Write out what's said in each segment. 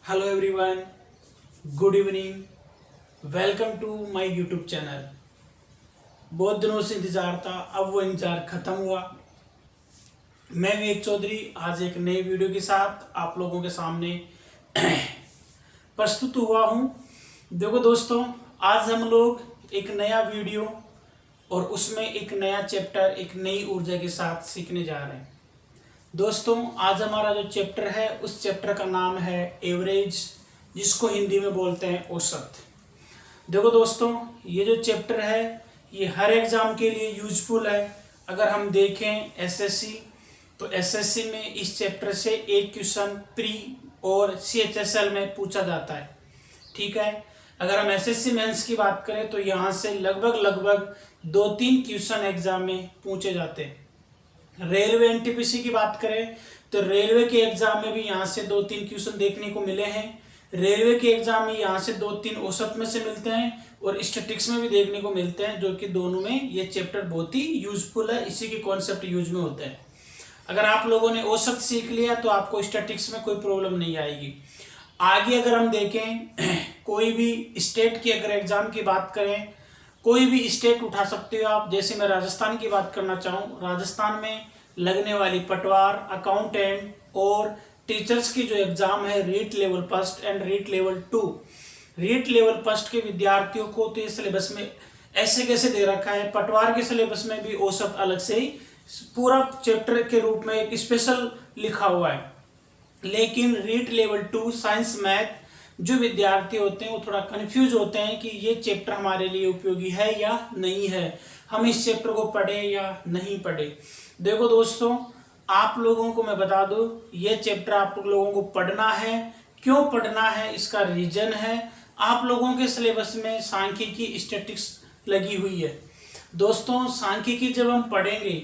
Hello everyone, good evening, welcome to my YouTube channel. बहुत दिनों से इंतज़ार था, अब वो इंतज़ार ख़त्म हुआ। मैं विवेक चौधरी आज एक नई वीडियो के साथ आप लोगों के सामने प्रस्तुत हुआ हूँ। देखो दोस्तों, आज हम लोग एक नया वीडियो और उसमें एक नया चैप्टर, एक नई ऊर्जा के साथ सीखने जा रहे हैं। दोस्तों, आज हमारा जो चैप्टर है उस चैप्टर का नाम है एवरेज, जिसको हिंदी में बोलते हैं औसत। देखो दोस्तों, ये जो चैप्टर है ये हर एग्ज़ाम के लिए यूजफुल है। अगर हम देखें एसएससी, तो एसएससी में इस चैप्टर से एक क्वेश्चन प्री और सीएचएसएल में पूछा जाता है। ठीक है, अगर हम एसएससी मेंस की बात करें तो यहाँ से लगभग 2-3 क्वेश्चन एग्जाम में पूछे जाते हैं। रेलवे एनटीपीसी की बात करें तो रेलवे के एग्जाम में भी यहाँ से 2-3 क्वेश्चन देखने को मिले हैं। रेलवे के एग्जाम में यहाँ से 2-3 औसत में से मिलते हैं और स्टैटिक्स में भी देखने को मिलते हैं, जो कि दोनों में ये चैप्टर बहुत ही यूजफुल है। इसी के कॉन्सेप्ट यूज में होते हैं। अगर आप लोगों ने औसत सीख लिया तो आपको स्टैटिक्स में कोई प्रॉब्लम नहीं आएगी। आगे अगर हम देखें, कोई भी स्टेट की अगर एग्जाम की बात करें, कोई भी स्टेट उठा सकते हो आप। जैसे मैं राजस्थान की बात करना चाहूँ, राजस्थान में लगने वाली पटवार, अकाउंटेंट और टीचर्स की जो एग्जाम है REET level first and REET level 2, REET level first के विद्यार्थियों को तो ये सिलेबस में ऐसे कैसे दे रखा है। पटवार के सिलेबस में भी औसत अलग से ही पूरा चैप्टर के रूप में एक स्पेशल लिखा हुआ है। लेकिन रीट लेवल 2 साइंस मैथ जो विद्यार्थी होते हैं वो थोड़ा कंफ्यूज होते हैं कि ये चैप्टर हमारे लिए उपयोगी है या नहीं है, हम इस चैप्टर को पढ़े या नहीं पढ़े। देखो दोस्तों, आप लोगों को मैं बता दूं, ये चैप्टर आप लोगों को पढ़ना है। क्यों पढ़ना है, इसका रीजन है, आप लोगों के सिलेबस में सांख्यिकी, स्टैटिक्स लगी हुई है। दोस्तों, सांख्यिकी जब हम पढ़ेंगे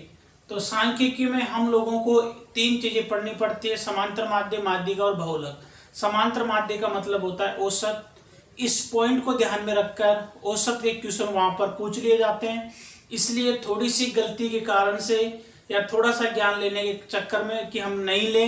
तो सांख्यिकी में हम लोगों को 3 चीजें पढ़नी पड़ती है: समांतर माध्य, माध्यिका और बहुलक। समांतर माध्य का मतलब होता है औसत। इस पॉइंट को ध्यान में रखकर औसत के क्वेश्चन वहां पर पूछ लिए जाते हैं। इसलिए थोड़ी सी गलती के कारण से या थोड़ा सा ज्ञान लेने के चक्कर में कि हम नहीं ले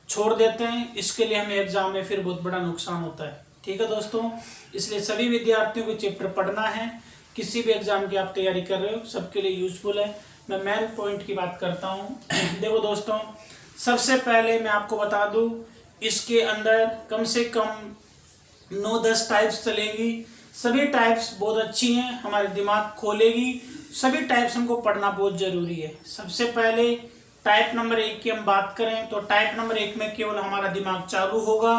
छोड़ देते हैं, इसके लिए हमें एग्जाम में फिर बहुत बड़ा नुकसान होता है। ठीक है दोस्तों, इसलिए सभी विद्यार्थियों को चैप्टर पढ़ना है। किसी भी एग्जाम की आप तैयारी कर रहे हो, सबके लिए यूजफुल है। मैं मेन पॉइंट की बात करता हूँ। देखो दोस्तों, सबसे पहले मैं आपको बता दूं, इसके अंदर कम से कम 9-10 टाइप्स चलेंगी। सभी टाइप्स बहुत अच्छी हैं, हमारे दिमाग खोलेगी। सभी टाइप्स हमको पढ़ना बहुत जरूरी है। सबसे पहले टाइप नंबर 1 की हम बात करें तो टाइप नंबर 1 में केवल हमारा दिमाग चालू होगा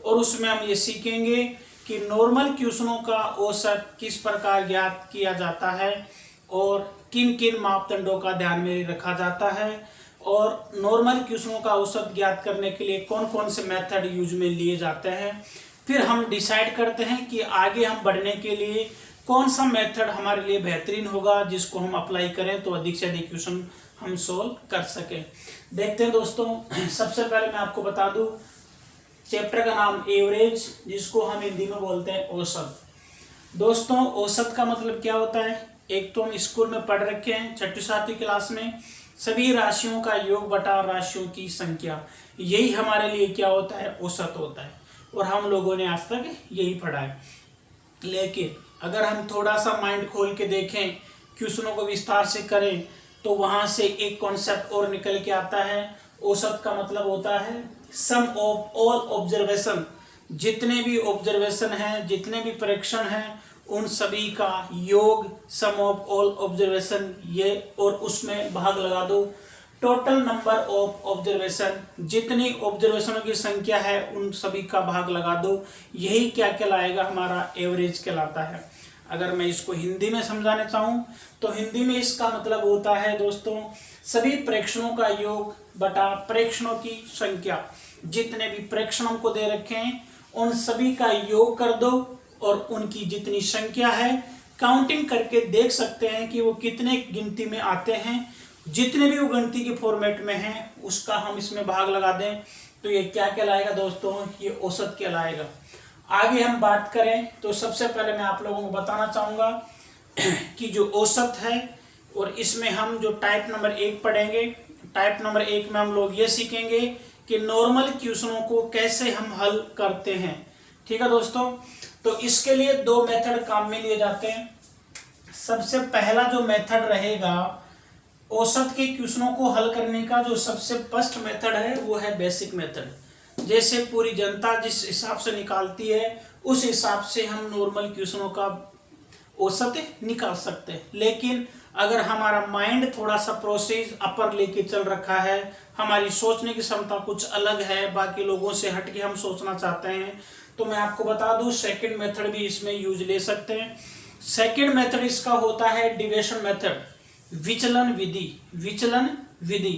और उसमें हम ये सीखेंगे कि नॉर्मल क्वेश्चनों का औसत किस प्रकार ज्ञात किया जाता है और किन किन मापदंडों का ध्यान में रखा जाता है, और नॉर्मल क्वेश्चनों का औसत ज्ञात करने के लिए कौन कौन से मेथड यूज में लिए जाते हैं। फिर हम डिसाइड करते हैं कि आगे हम बढ़ने के लिए कौन सा मेथड हमारे लिए बेहतरीन होगा, जिसको हम अप्लाई करें तो अधिक से अधिक क्वेश्चन हम सोल्व कर सकें। देखते हैं दोस्तों, सबसे पहले मैं आपको बता दूं, चैप्टर का नाम एवरेज, जिसको हम हिंदी में बोलते हैं औसत। दोस्तों, औसत का मतलब क्या होता है? एक तो हम स्कूल में पढ़ रखे हैं 6ठी-7वीं क्लास में, सभी राशियों का योग बटा राशियों की संख्या, यही हमारे लिए क्या होता है? औसत होता है। और हम लोगों ने आज तक यही पढ़ा है। लेकिन अगर हम थोड़ा सा माइंड खोल के देखें, क्वेश्चनों को विस्तार से करें, तो वहां से एक कॉन्सेप्ट और निकल के आता है। औसत का मतलब होता है सम ऑफ ऑल ऑब्जर्वेशन। जितने भी ऑब्जर्वेशन हैं, जितने भी परीक्षण हैं, उन सभी का योग, सम ऑफ ऑल ऑब्जर्वेशन, ये, और उसमें भाग लगा दो टोटल नंबर ऑफ ऑब्जर्वेशन। जितनी ऑब्जर्वेशनों की संख्या है उन सभी का भाग लगा दो। यही क्या कहलाएगा? हमारा एवरेज कहलाता है। अगर मैं इसको हिंदी में समझाना चाहूँ तो हिंदी में इसका मतलब होता है दोस्तों, सभी प्रेक्षणों का योग बटा प्रेक्षणों की संख्या। जितने भी प्रेक्षण हमको दे रखे हैं उन सभी का योग कर दो और उनकी जितनी संख्या है काउंटिंग करके देख सकते हैं कि वो कितने गिनती में आते हैं। जितने भी वो गिनती के फॉर्मेट में हैं उसका हम इसमें भाग लगा दें तो ये क्या कहलाएगा दोस्तों? ये औसत कहलाएगा। आगे हम बात करें तो सबसे पहले मैं आप लोगों को बताना चाहूँगा कि जो औसत है, और इसमें हम जो टाइप नंबर 1 पढ़ेंगे, टाइप नंबर 1 में हम लोग ये सीखेंगे कि नॉर्मल क्वेश्चनों को कैसे हम हल करते हैं। ठीक है दोस्तों, तो इसके लिए दो मेथड काम में लिए जाते हैं। सबसे पहला जो मेथड रहेगा औसत के क्वेश्चनों को हल करने का, जो सबसे फर्स्ट मेथड है वो है बेसिक मेथड। जैसे पूरी जनता जिस हिसाब से निकालती है उस हिसाब से हम नॉर्मल क्वेश्चनों का औसत निकाल सकते हैं। लेकिन अगर हमारा माइंड थोड़ा सा प्रोसेस अपर लेके चल रखा है, हमारी सोचने की क्षमता कुछ अलग है, बाकी लोगों से हट के हम सोचना चाहते हैं, तो मैं आपको बता दूं सेकंड मेथड भी इसमें यूज ले सकते हैं। सेकंड मेथड इसका होता है डिविजन मेथड, विचलन विधि। विचलन विधि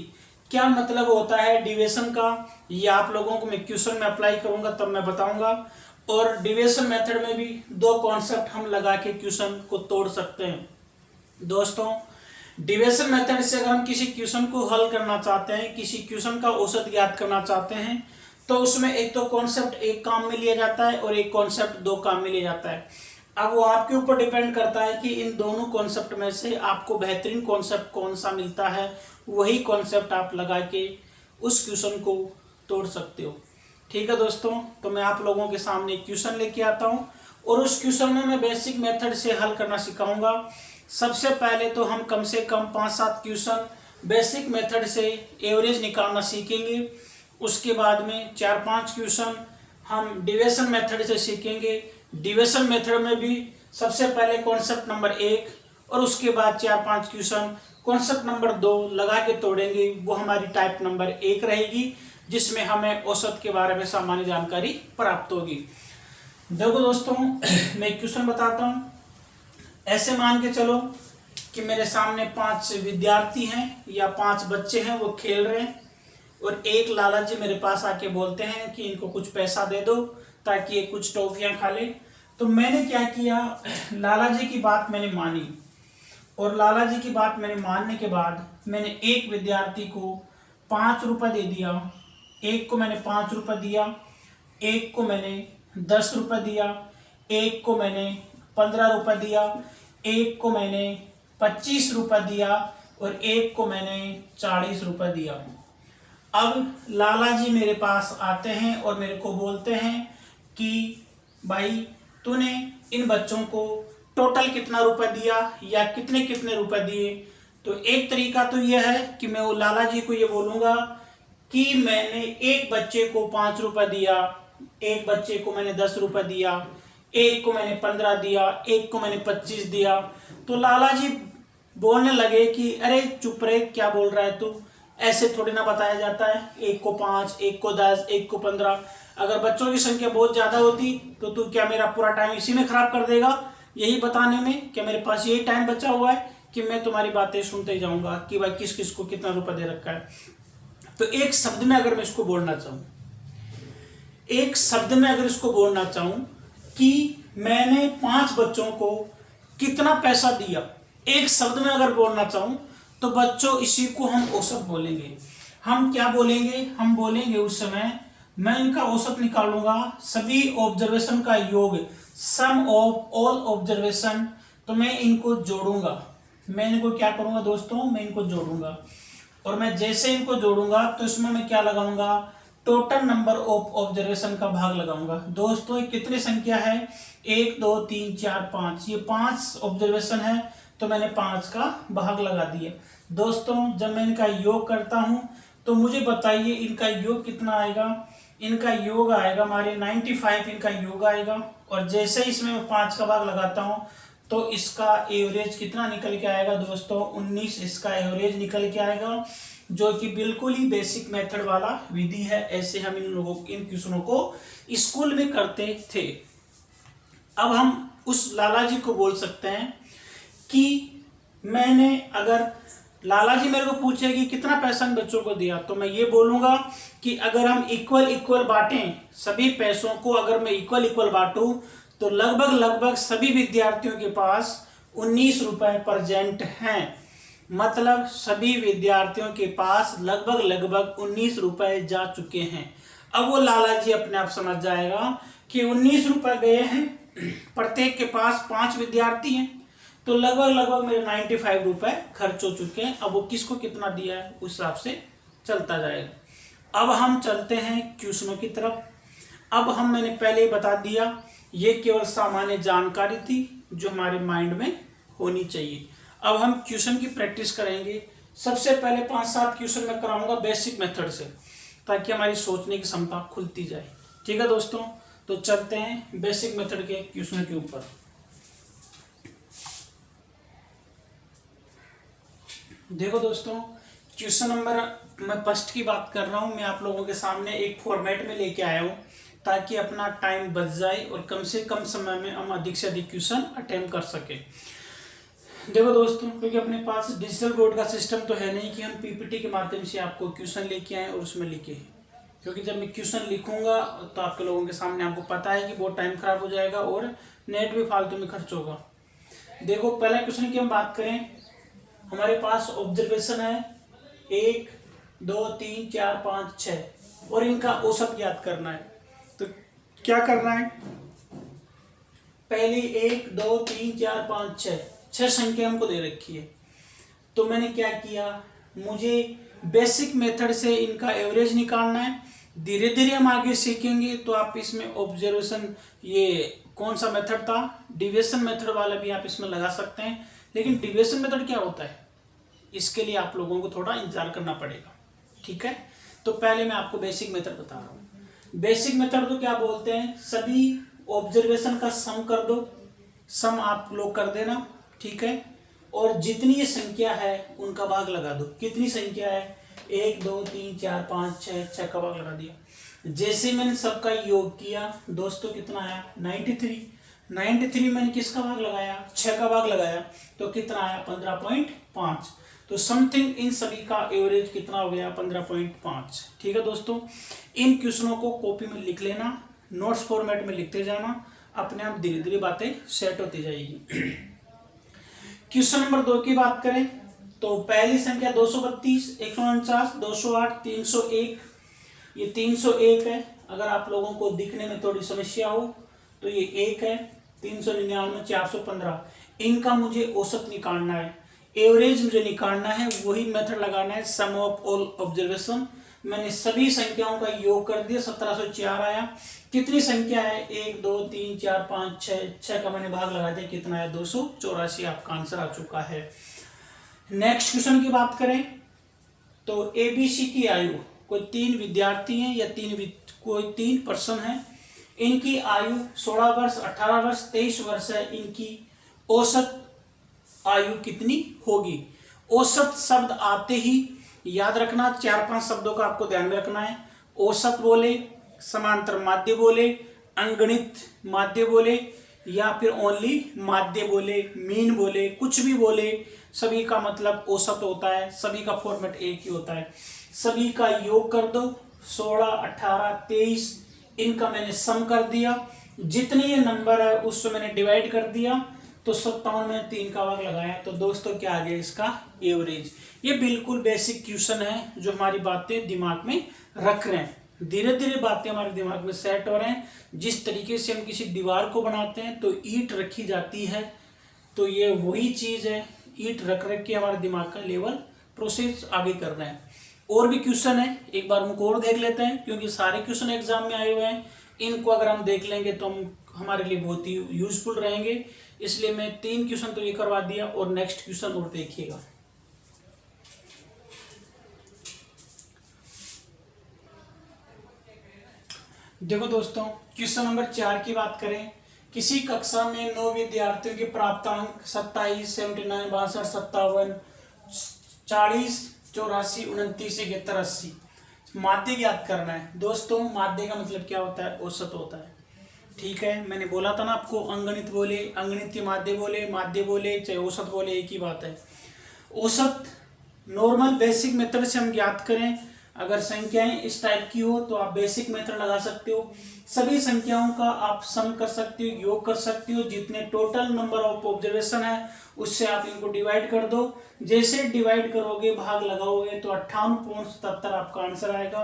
क्या मतलब होता है डिविजन का, ये आप लोगों को मैं क्वेश्चन में अप्लाई करूंगा तब मैं बताऊंगा। और डिविजन मेथड में भी दो कॉन्सेप्ट हम लगा के क्वेश्चन को तोड़ सकते हैं। दोस्तों, डिविजन मेथड से अगर हम किसी क्वेश्चन को हल करना चाहते हैं, किसी क्वेश्चन का औसत ज्ञात करना चाहते हैं, तो उसमें एक तो कॉन्सेप्ट एक काम में लिया जाता है और एक कॉन्सेप्ट दो काम में लिया जाता है। अब वो आपके ऊपर डिपेंड करता है कि इन दोनों कॉन्सेप्ट में से आपको बेहतरीन कॉन्सेप्ट कौन सा मिलता है, वही कॉन्सेप्ट आप लगा के उस क्वेश्चन को तोड़ सकते हो। ठीक है दोस्तों, तो मैं आप लोगों के सामने एक क्वेश्चन लेके आता हूँ और उस क्वेश्चन में मैं बेसिक मेथड से हल करना सिखाऊंगा। सबसे पहले तो हम कम से कम 5-7 क्वेश्चन बेसिक मेथड से एवरेज निकालना सीखेंगे। उसके बाद में 4-5 क्वेश्चन हम डिविजन मेथड से सीखेंगे। डिविजन मेथड में भी सबसे पहले कॉन्सेप्ट नंबर 1 और उसके बाद 4-5 क्वेश्चन कॉन्सेप्ट नंबर 2 लगा के तोड़ेंगे। वो हमारी टाइप नंबर 1 रहेगी, जिसमें हमें औसत के बारे में सामान्य जानकारी प्राप्त होगी। देखो दोस्तों, मैं क्वेश्चन बताता हूँ। ऐसे मान के चलो कि मेरे सामने 5 विद्यार्थी हैं या 5 बच्चे हैं, वो खेल रहे हैं और एक लाला जी मेरे पास आके बोलते हैं कि इनको कुछ पैसा दे दो ताकि ये कुछ टॉफियां खा ले। तो मैंने क्या किया, लाला जी की बात मैंने मानी और लाला जी की बात मैंने मानने के बाद मैंने एक विद्यार्थी को 5 रुपये दे दिया, एक को मैंने 5 रुपये दिया, एक को मैंने 10 रुपये दिया, एक को मैंने 15 रुपये दिया, एक को मैंने 25 रुपये दिया और एक को मैंने 40 रुपये दिया। अब लाला जी मेरे पास आते हैं और मेरे को बोलते हैं कि भाई तूने इन बच्चों को टोटल कितना रुपए दिया या कितने कितने रुपए दिए। तो एक तरीका तो यह है कि मैं वो लाला जी को ये बोलूँगा कि मैंने एक बच्चे को 5 रुपये दिया, एक बच्चे को मैंने 10 रुपये दिया, एक को मैंने 15 दिया, एक को मैंने 25 दिया। तो लाला जी बोलने लगे कि अरे चुप रहे, क्या बोल रहा है तू, ऐसे थोड़ी ना बताया जाता है, एक को 5, एक को 10, एक को 15। अगर बच्चों की संख्या बहुत ज़्यादा होती तो तू क्या मेरा पूरा टाइम इसी में खराब कर देगा, यही बताने में कि मेरे पास यही टाइम बचा हुआ है कि मैं तुम्हारी बातें सुनते ही जाऊँगा कि भाई किस किस को कितना रुपया दे रखा है। तो एक शब्द में अगर मैं इसको बोलना चाहूँ, एक शब्द में अगर इसको बोलना चाहूँ कि मैंने 5 बच्चों को कितना पैसा दिया, एक शब्द में अगर बोलना चाहूँ तो बच्चों इसी को हम औसत बोलेंगे। हम क्या बोलेंगे, हम बोलेंगे उस समय मैं इनका औसत निकालूंगा, सभी ऑब्जर्वेशन का योग, सम ऑफ ऑल ऑब्जर्वेशन। तो मैं इनको जोड़ूंगा, मैं इनको क्या करूंगा दोस्तों, मैं इनको जोड़ूंगा और मैं जैसे इनको जोड़ूंगा तो इसमें मैं क्या लगाऊंगा, टोटल नंबर ऑफ ऑब्जर्वेशन का भाग लगाऊंगा। दोस्तों कितनी संख्या है, 1 2 3 4 5, ये 5 ऑब्जर्वेशन है तो मैंने 5 का भाग लगा दिया। दोस्तों जब मैं इनका योग करता हूं तो मुझे बताइए इनका योग कितना आएगा। इनका योग आएगा हमारे 95 इनका योग आएगा और जैसे ही इसमें 5 का भाग लगाता हूं तो इसका एवरेज कितना निकल के आएगा दोस्तों, 19 इसका एवरेज निकल के आएगा, जो कि बिल्कुल ही बेसिक मेथड वाला विधि है। ऐसे हम इन क्वेश्चनों को स्कूल में करते थे। अब हम उस लाला जी को बोल सकते हैं कि मैंने, अगर लाला जी मेरे को पूछे कि कितना पैसा इन बच्चों को दिया, तो मैं ये बोलूँगा कि अगर हम इक्वल बांटें, सभी पैसों को अगर मैं इक्वल बांटूं तो लगभग सभी विद्यार्थियों के पास 19 रुपये प्रेजेंट हैं। मतलब सभी विद्यार्थियों के पास लगभग 19 रुपये जा चुके हैं। अब वो लाला जी अपने आप समझ जाएगा कि 19 रुपये गए हैं, प्रत्येक के पास 5 विद्यार्थी हैं, तो लगभग मेरे 95 रुपये खर्च हो चुके हैं। अब वो किसको कितना दिया है उस हिसाब से चलता जाएगा। अब हम चलते हैं क्वेश्चनों की तरफ। अब मैंने पहले ही बता दिया, ये केवल सामान्य जानकारी थी जो हमारे माइंड में होनी चाहिए। अब हम क्वेश्चन की प्रैक्टिस करेंगे। सबसे पहले 5-7 क्वेश्चन मैं कराऊंगा बेसिक मेथड से, ताकि हमारी सोचने की क्षमता खुलती जाए। ठीक है दोस्तों, तो चलते हैं बेसिक मेथड के क्वेश्चन के ऊपर। देखो दोस्तों, क्वेश्चन नंबर मैं फर्स्ट की बात कर रहा हूँ। मैं आप लोगों के सामने एक फॉर्मेट में लेके आया हूँ, ताकि अपना टाइम बच जाए और कम से कम समय में हम अधिक से अधिक क्वेश्चन अटेम्प्ट कर सके। देखो दोस्तों, क्योंकि अपने पास डिजिटल बोर्ड का सिस्टम तो है नहीं कि हम पीपीटी के माध्यम से आपको क्वेश्चन लेके आए और उसमें लिखे, क्योंकि जब मैं क्वेश्चन लिखूंगा तो आपके लोगों के सामने आपको पता है कि बहुत टाइम खराब हो जाएगा और नेट भी फालतू में खर्च होगा। देखो, पहला क्वेश्चन की हम बात करें, हमारे पास ऑब्जर्वेशन है 1 2 3 4 5 6 और इनका औसत ज्ञात करना है। तो क्या करना है, पहली 1 2 3 4 5 6 संख्या हमको दे रखी है। तो मैंने क्या किया, मुझे बेसिक मेथड से इनका एवरेज निकालना है। धीरे धीरे हम आगे सीखेंगे तो आप इसमें ऑब्जर्वेशन, ये कौन सा मेथड था, डिविएशन मेथड वाला भी आप इसमें लगा सकते हैं। लेकिन डिविएशन मेथड क्या होता है, इसके लिए आप लोगों को थोड़ा इंतजार करना पड़ेगा। ठीक है, तो पहले मैं आपको बेसिक मेथड बता रहा हूँ। बेसिक मेथड को क्या बोलते हैं, सभी ऑब्जर्वेशन का सम कर दो, सम आप लोग कर देना। ठीक है, और जितनी ये संख्या है उनका भाग लगा दो। कितनी संख्या है, 1 2 3 4 5 6 का भाग लगा दिया। जैसे मैंने सबका योग किया दोस्तों, कितना आया 93 मैंने किसका भाग लगाया, 6 का भाग लगाया, तो कितना आया 15.5। तो समथिंग इन सभी का एवरेज कितना हो गया 15.5। ठीक है दोस्तों, इन क्वेश्चनों को कॉपी में लिख लेना, नोट्स फॉर्मेट में लिखते जाना, अपने आप धीरे धीरे बातें सेट होती जाएगी। क्वेश्चन नंबर 2 की बात करें तो पहली संख्या 232, 149, 208, 301। ये 301 है। अगर आप लोगों को दिखने में थोड़ी समस्या हो तो ये 1 है। 399, 415, इनका मुझे औसत निकालना है, एवरेज मुझे निकालना है। वही मेथड लगाना है, सम ऑफ ऑल ऑब्जर्वेशन। मैंने सभी संख्याओं का योग कर दिया, 1704 आया। कितनी संख्या है, 1 2 3 4 5 6 का मैंने भाग लगा दिया, कितना है 284। आपका आंसर आ चुका है। नेक्स्ट क्वेश्चन की बात करें तो एबीसी की आयु, कोई 3 विद्यार्थी हैं या कोई 3 पर्सन है, इनकी आयु 16 वर्ष, 18 वर्ष, 23 वर्ष है। इनकी औसत आयु कितनी होगी। औसत शब्द आते ही याद रखना, 4-5 शब्दों का आपको ध्यान में रखना है। औसत बोले, समांतर माध्य बोले, अंगणित माध्य बोले, या फिर ओनली माध्य बोले, मीन बोले, कुछ भी बोले, सभी का मतलब औसत होता है। सभी का फॉर्मेट एक ही होता है। सभी का योग कर दो, 16 18 23, इनका मैंने सम कर दिया। जितने ये नंबर है उससे मैंने डिवाइड कर दिया, तो 57 में 3 का भाग लगाया, तो दोस्तों क्या आ गया इसका एवरेज। ये बिल्कुल बेसिक क्वेश्चन है जो हमारी बातें दिमाग में रख रहे हैं। धीरे धीरे बातें हमारे दिमाग में सेट हो रहे हैं। जिस तरीके से हम किसी दीवार को बनाते हैं तो ईंट रखी जाती है, तो ये वही चीज़ है, ईंट रख के हमारे दिमाग का लेवल प्रोसेस आगे कर रहे हैं। और भी क्वेश्चन है, एक बार उनको और देख लेते हैं, क्योंकि सारे क्वेश्चन एग्जाम में आए हुए हैं। इनको अगर हम देख लेंगे तो हम हमारे लिए बहुत ही यूजफुल रहेंगे। इसलिए मैं 3 क्वेश्चन तो ये करवा दिया, और नेक्स्ट क्वेश्चन और देखिएगा। देखो दोस्तों, क्वेश्चन नंबर 4 की बात करें, किसी कक्षा में 9 विद्यार्थियों के प्राप्तांक 27, 79, 62, 57, 40, 84, 29, 71, 80। माध्य ज्ञात करना है। दोस्तों, माध्य का मतलब क्या होता है, औसत होता है। ठीक है, मैंने बोला था ना आपको, अंगणित बोले, अंगणित माध्य बोले, चाहे औसत बोले, एक ही बात है। औसत नॉर्मल बेसिक मेथड से हम ज्ञात करें। अगर संख्याएं इस टाइप की हो तो आप बेसिक मेथड लगा सकते हो। सभी संख्याओं का आप सम कर सकते हो, योग कर सकते हो। जितने टोटल नंबर ऑफ ऑब्जर्वेशन है उससे आप इनको डिवाइड कर दो। जैसे डिवाइड करोगे, भाग लगाओगे, तो 58.77 आपका आंसर आएगा।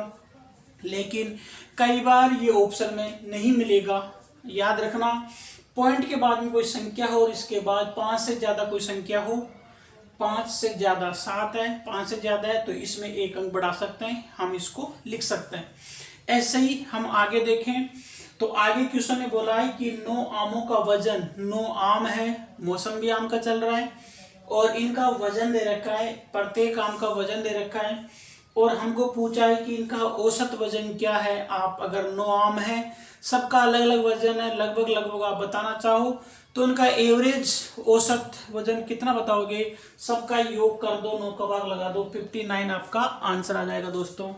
लेकिन कई बार ये ऑप्शन में नहीं मिलेगा। याद रखना, पॉइंट के बाद में कोई संख्या हो और इसके बाद 5 से ज़्यादा कोई संख्या हो 5 से ज़्यादा 7 है, 5 से ज़्यादा है तो इसमें एक अंक बढ़ा सकते हैं, हम इसको लिख सकते हैं। ऐसे ही हम आगे देखें तो आगे क्वेश्चन ने बोला है कि 9 आमों का वजन, 9 आम है, मौसम भी आम का चल रहा है और इनका वजन दे रखा है, प्रत्येक आम का वजन दे रखा है और हमको पूछा है कि इनका औसत वजन क्या है। आप अगर 9 आम है, सबका अलग अलग वजन है, लगभग लगभग आप बताना चाहो तो उनका एवरेज औसत वजन कितना बताओगे, सबका योग कर दो, 9 का भाग लगा दो, 59 आपका आंसर आ जाएगा दोस्तों।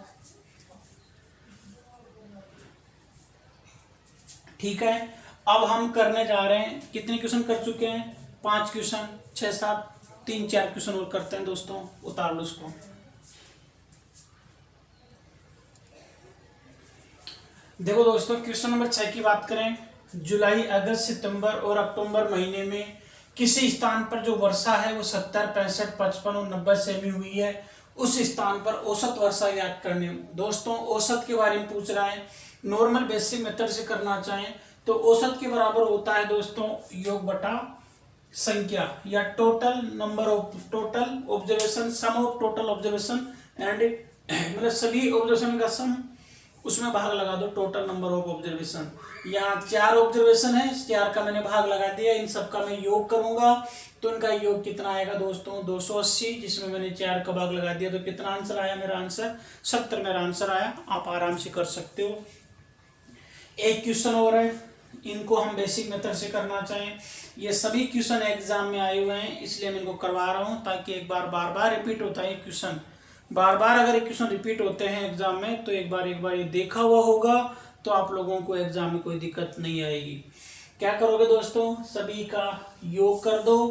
ठीक है, अब हम करने जा रहे हैं, कितने क्वेश्चन कर चुके हैं, 5 क्वेश्चन, 6 7 3 4 क्वेश्चन और करते हैं दोस्तों। उतार लो उसको। देखो दोस्तों, क्वेश्चन नंबर 6 की बात करें, जुलाई, अगस्त, सितंबर और अक्टूबर महीने में किसी स्थान पर जो वर्षा है वो 70, 65, 55 और 90 सेमी हुई है, उस स्थान पर औसत वर्षा ज्ञात करने। दोस्तों औसत के बारे में पूछ रहा है, नॉर्मल बेसिक मेथड से करना चाहें तो औसत के बराबर होता है दोस्तों योग बटा संख्या या total number of total observation, sum of total observation and मतलब सभी ऑब्जर्वेशन का सम, उसमें भाग लगा दो टोटल नंबर ऑफ ऑब्जर्वेशन। यहाँ 4 ऑब्जर्वेशन है, 4 का मैंने भाग लगा दिया, इन सब का मैं योग करूंगा तो इनका योग कितना आएगा दोस्तों 280, जिसमें मैंने 4 का भाग लगा दिया तो कितना आंसर आया, मेरा आंसर 70 मेरा आंसर आया। आप आराम से कर सकते हो। एक क्वेश्चन और है, इनको हम बेसिक मेथड से करना चाहें, ये सभी क्वेश्चन एग्जाम में आए हुए हैं इसलिए मैं इनको करवा रहा हूँ ताकि एक बार बार बार रिपीट होता है क्वेश्चन, बार बार अगर एक क्वेश्चन रिपीट होते हैं एग्जाम में तो एक बार ये देखा हुआ होगा तो आप लोगों को एग्जाम में कोई दिक्कत नहीं आएगी। क्या करोगे दोस्तों, सभी का योग कर दो,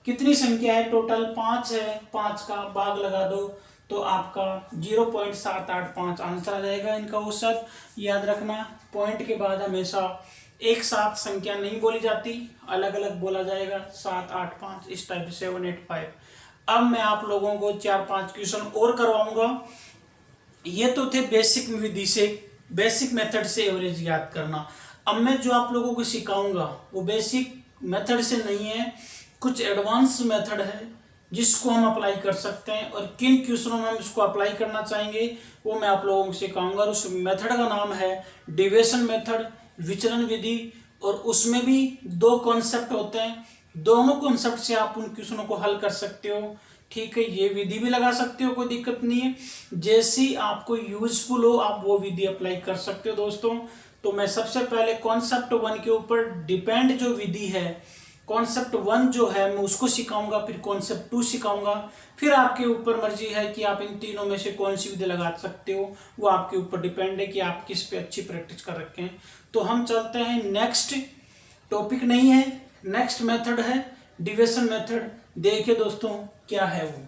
कितनी संख्या है टोटल 5 है, 5 का भाग लगा दो तो आपका 0.785 आंसर आ जाएगा इनका औसत। याद रखना पॉइंट के बाद हमेशा एक साथ संख्या नहीं बोली जाती, अलग अलग बोला जाएगा, 7 8 5 इस टाइप 7 8 5। अब मैं आप लोगों को 4-5 क्वेश्चन और करवाऊंगा। ये तो थे बेसिक विधि से, बेसिक मेथड से एवरेज ज्ञात करना। अब मैं जो आप लोगों को सिखाऊंगा वो बेसिक मेथड से नहीं है, कुछ एडवांस मेथड है जिसको हम अप्लाई कर सकते हैं और किन क्वेश्चनों में हम इसको अप्लाई करना चाहेंगे वो मैं आप लोगों को सिखाऊंगा। उस मेथड का नाम है डेविएशन मेथड, विचलन विधि, और उसमें भी 2 कॉन्सेप्ट होते हैं, दोनों कॉन्सेप्ट से आप उन क्वेश्चनों को हल कर सकते हो। ठीक है, ये विधि भी लगा सकते हो, कोई दिक्कत नहीं है, जैसी आपको यूजफुल हो आप वो विधि अप्लाई कर सकते हो दोस्तों। तो मैं सबसे पहले कॉन्सेप्ट 1 के ऊपर डिपेंड जो विधि है, कॉन्सेप्ट 1 जो है मैं उसको सिखाऊंगा, फिर कॉन्सेप्ट 2 सिखाऊंगा, फिर आपके ऊपर मर्जी है कि आप इन तीनों में से कौन सी विधि लगा सकते हो, वो आपके ऊपर डिपेंड है कि आप किस पे अच्छी प्रैक्टिस कर रखे हैं। तो हम चलते हैं नेक्स्ट टॉपिक, नहीं है नेक्स्ट मेथड है डेविएशन मेथड। देखिए दोस्तों क्या है वो।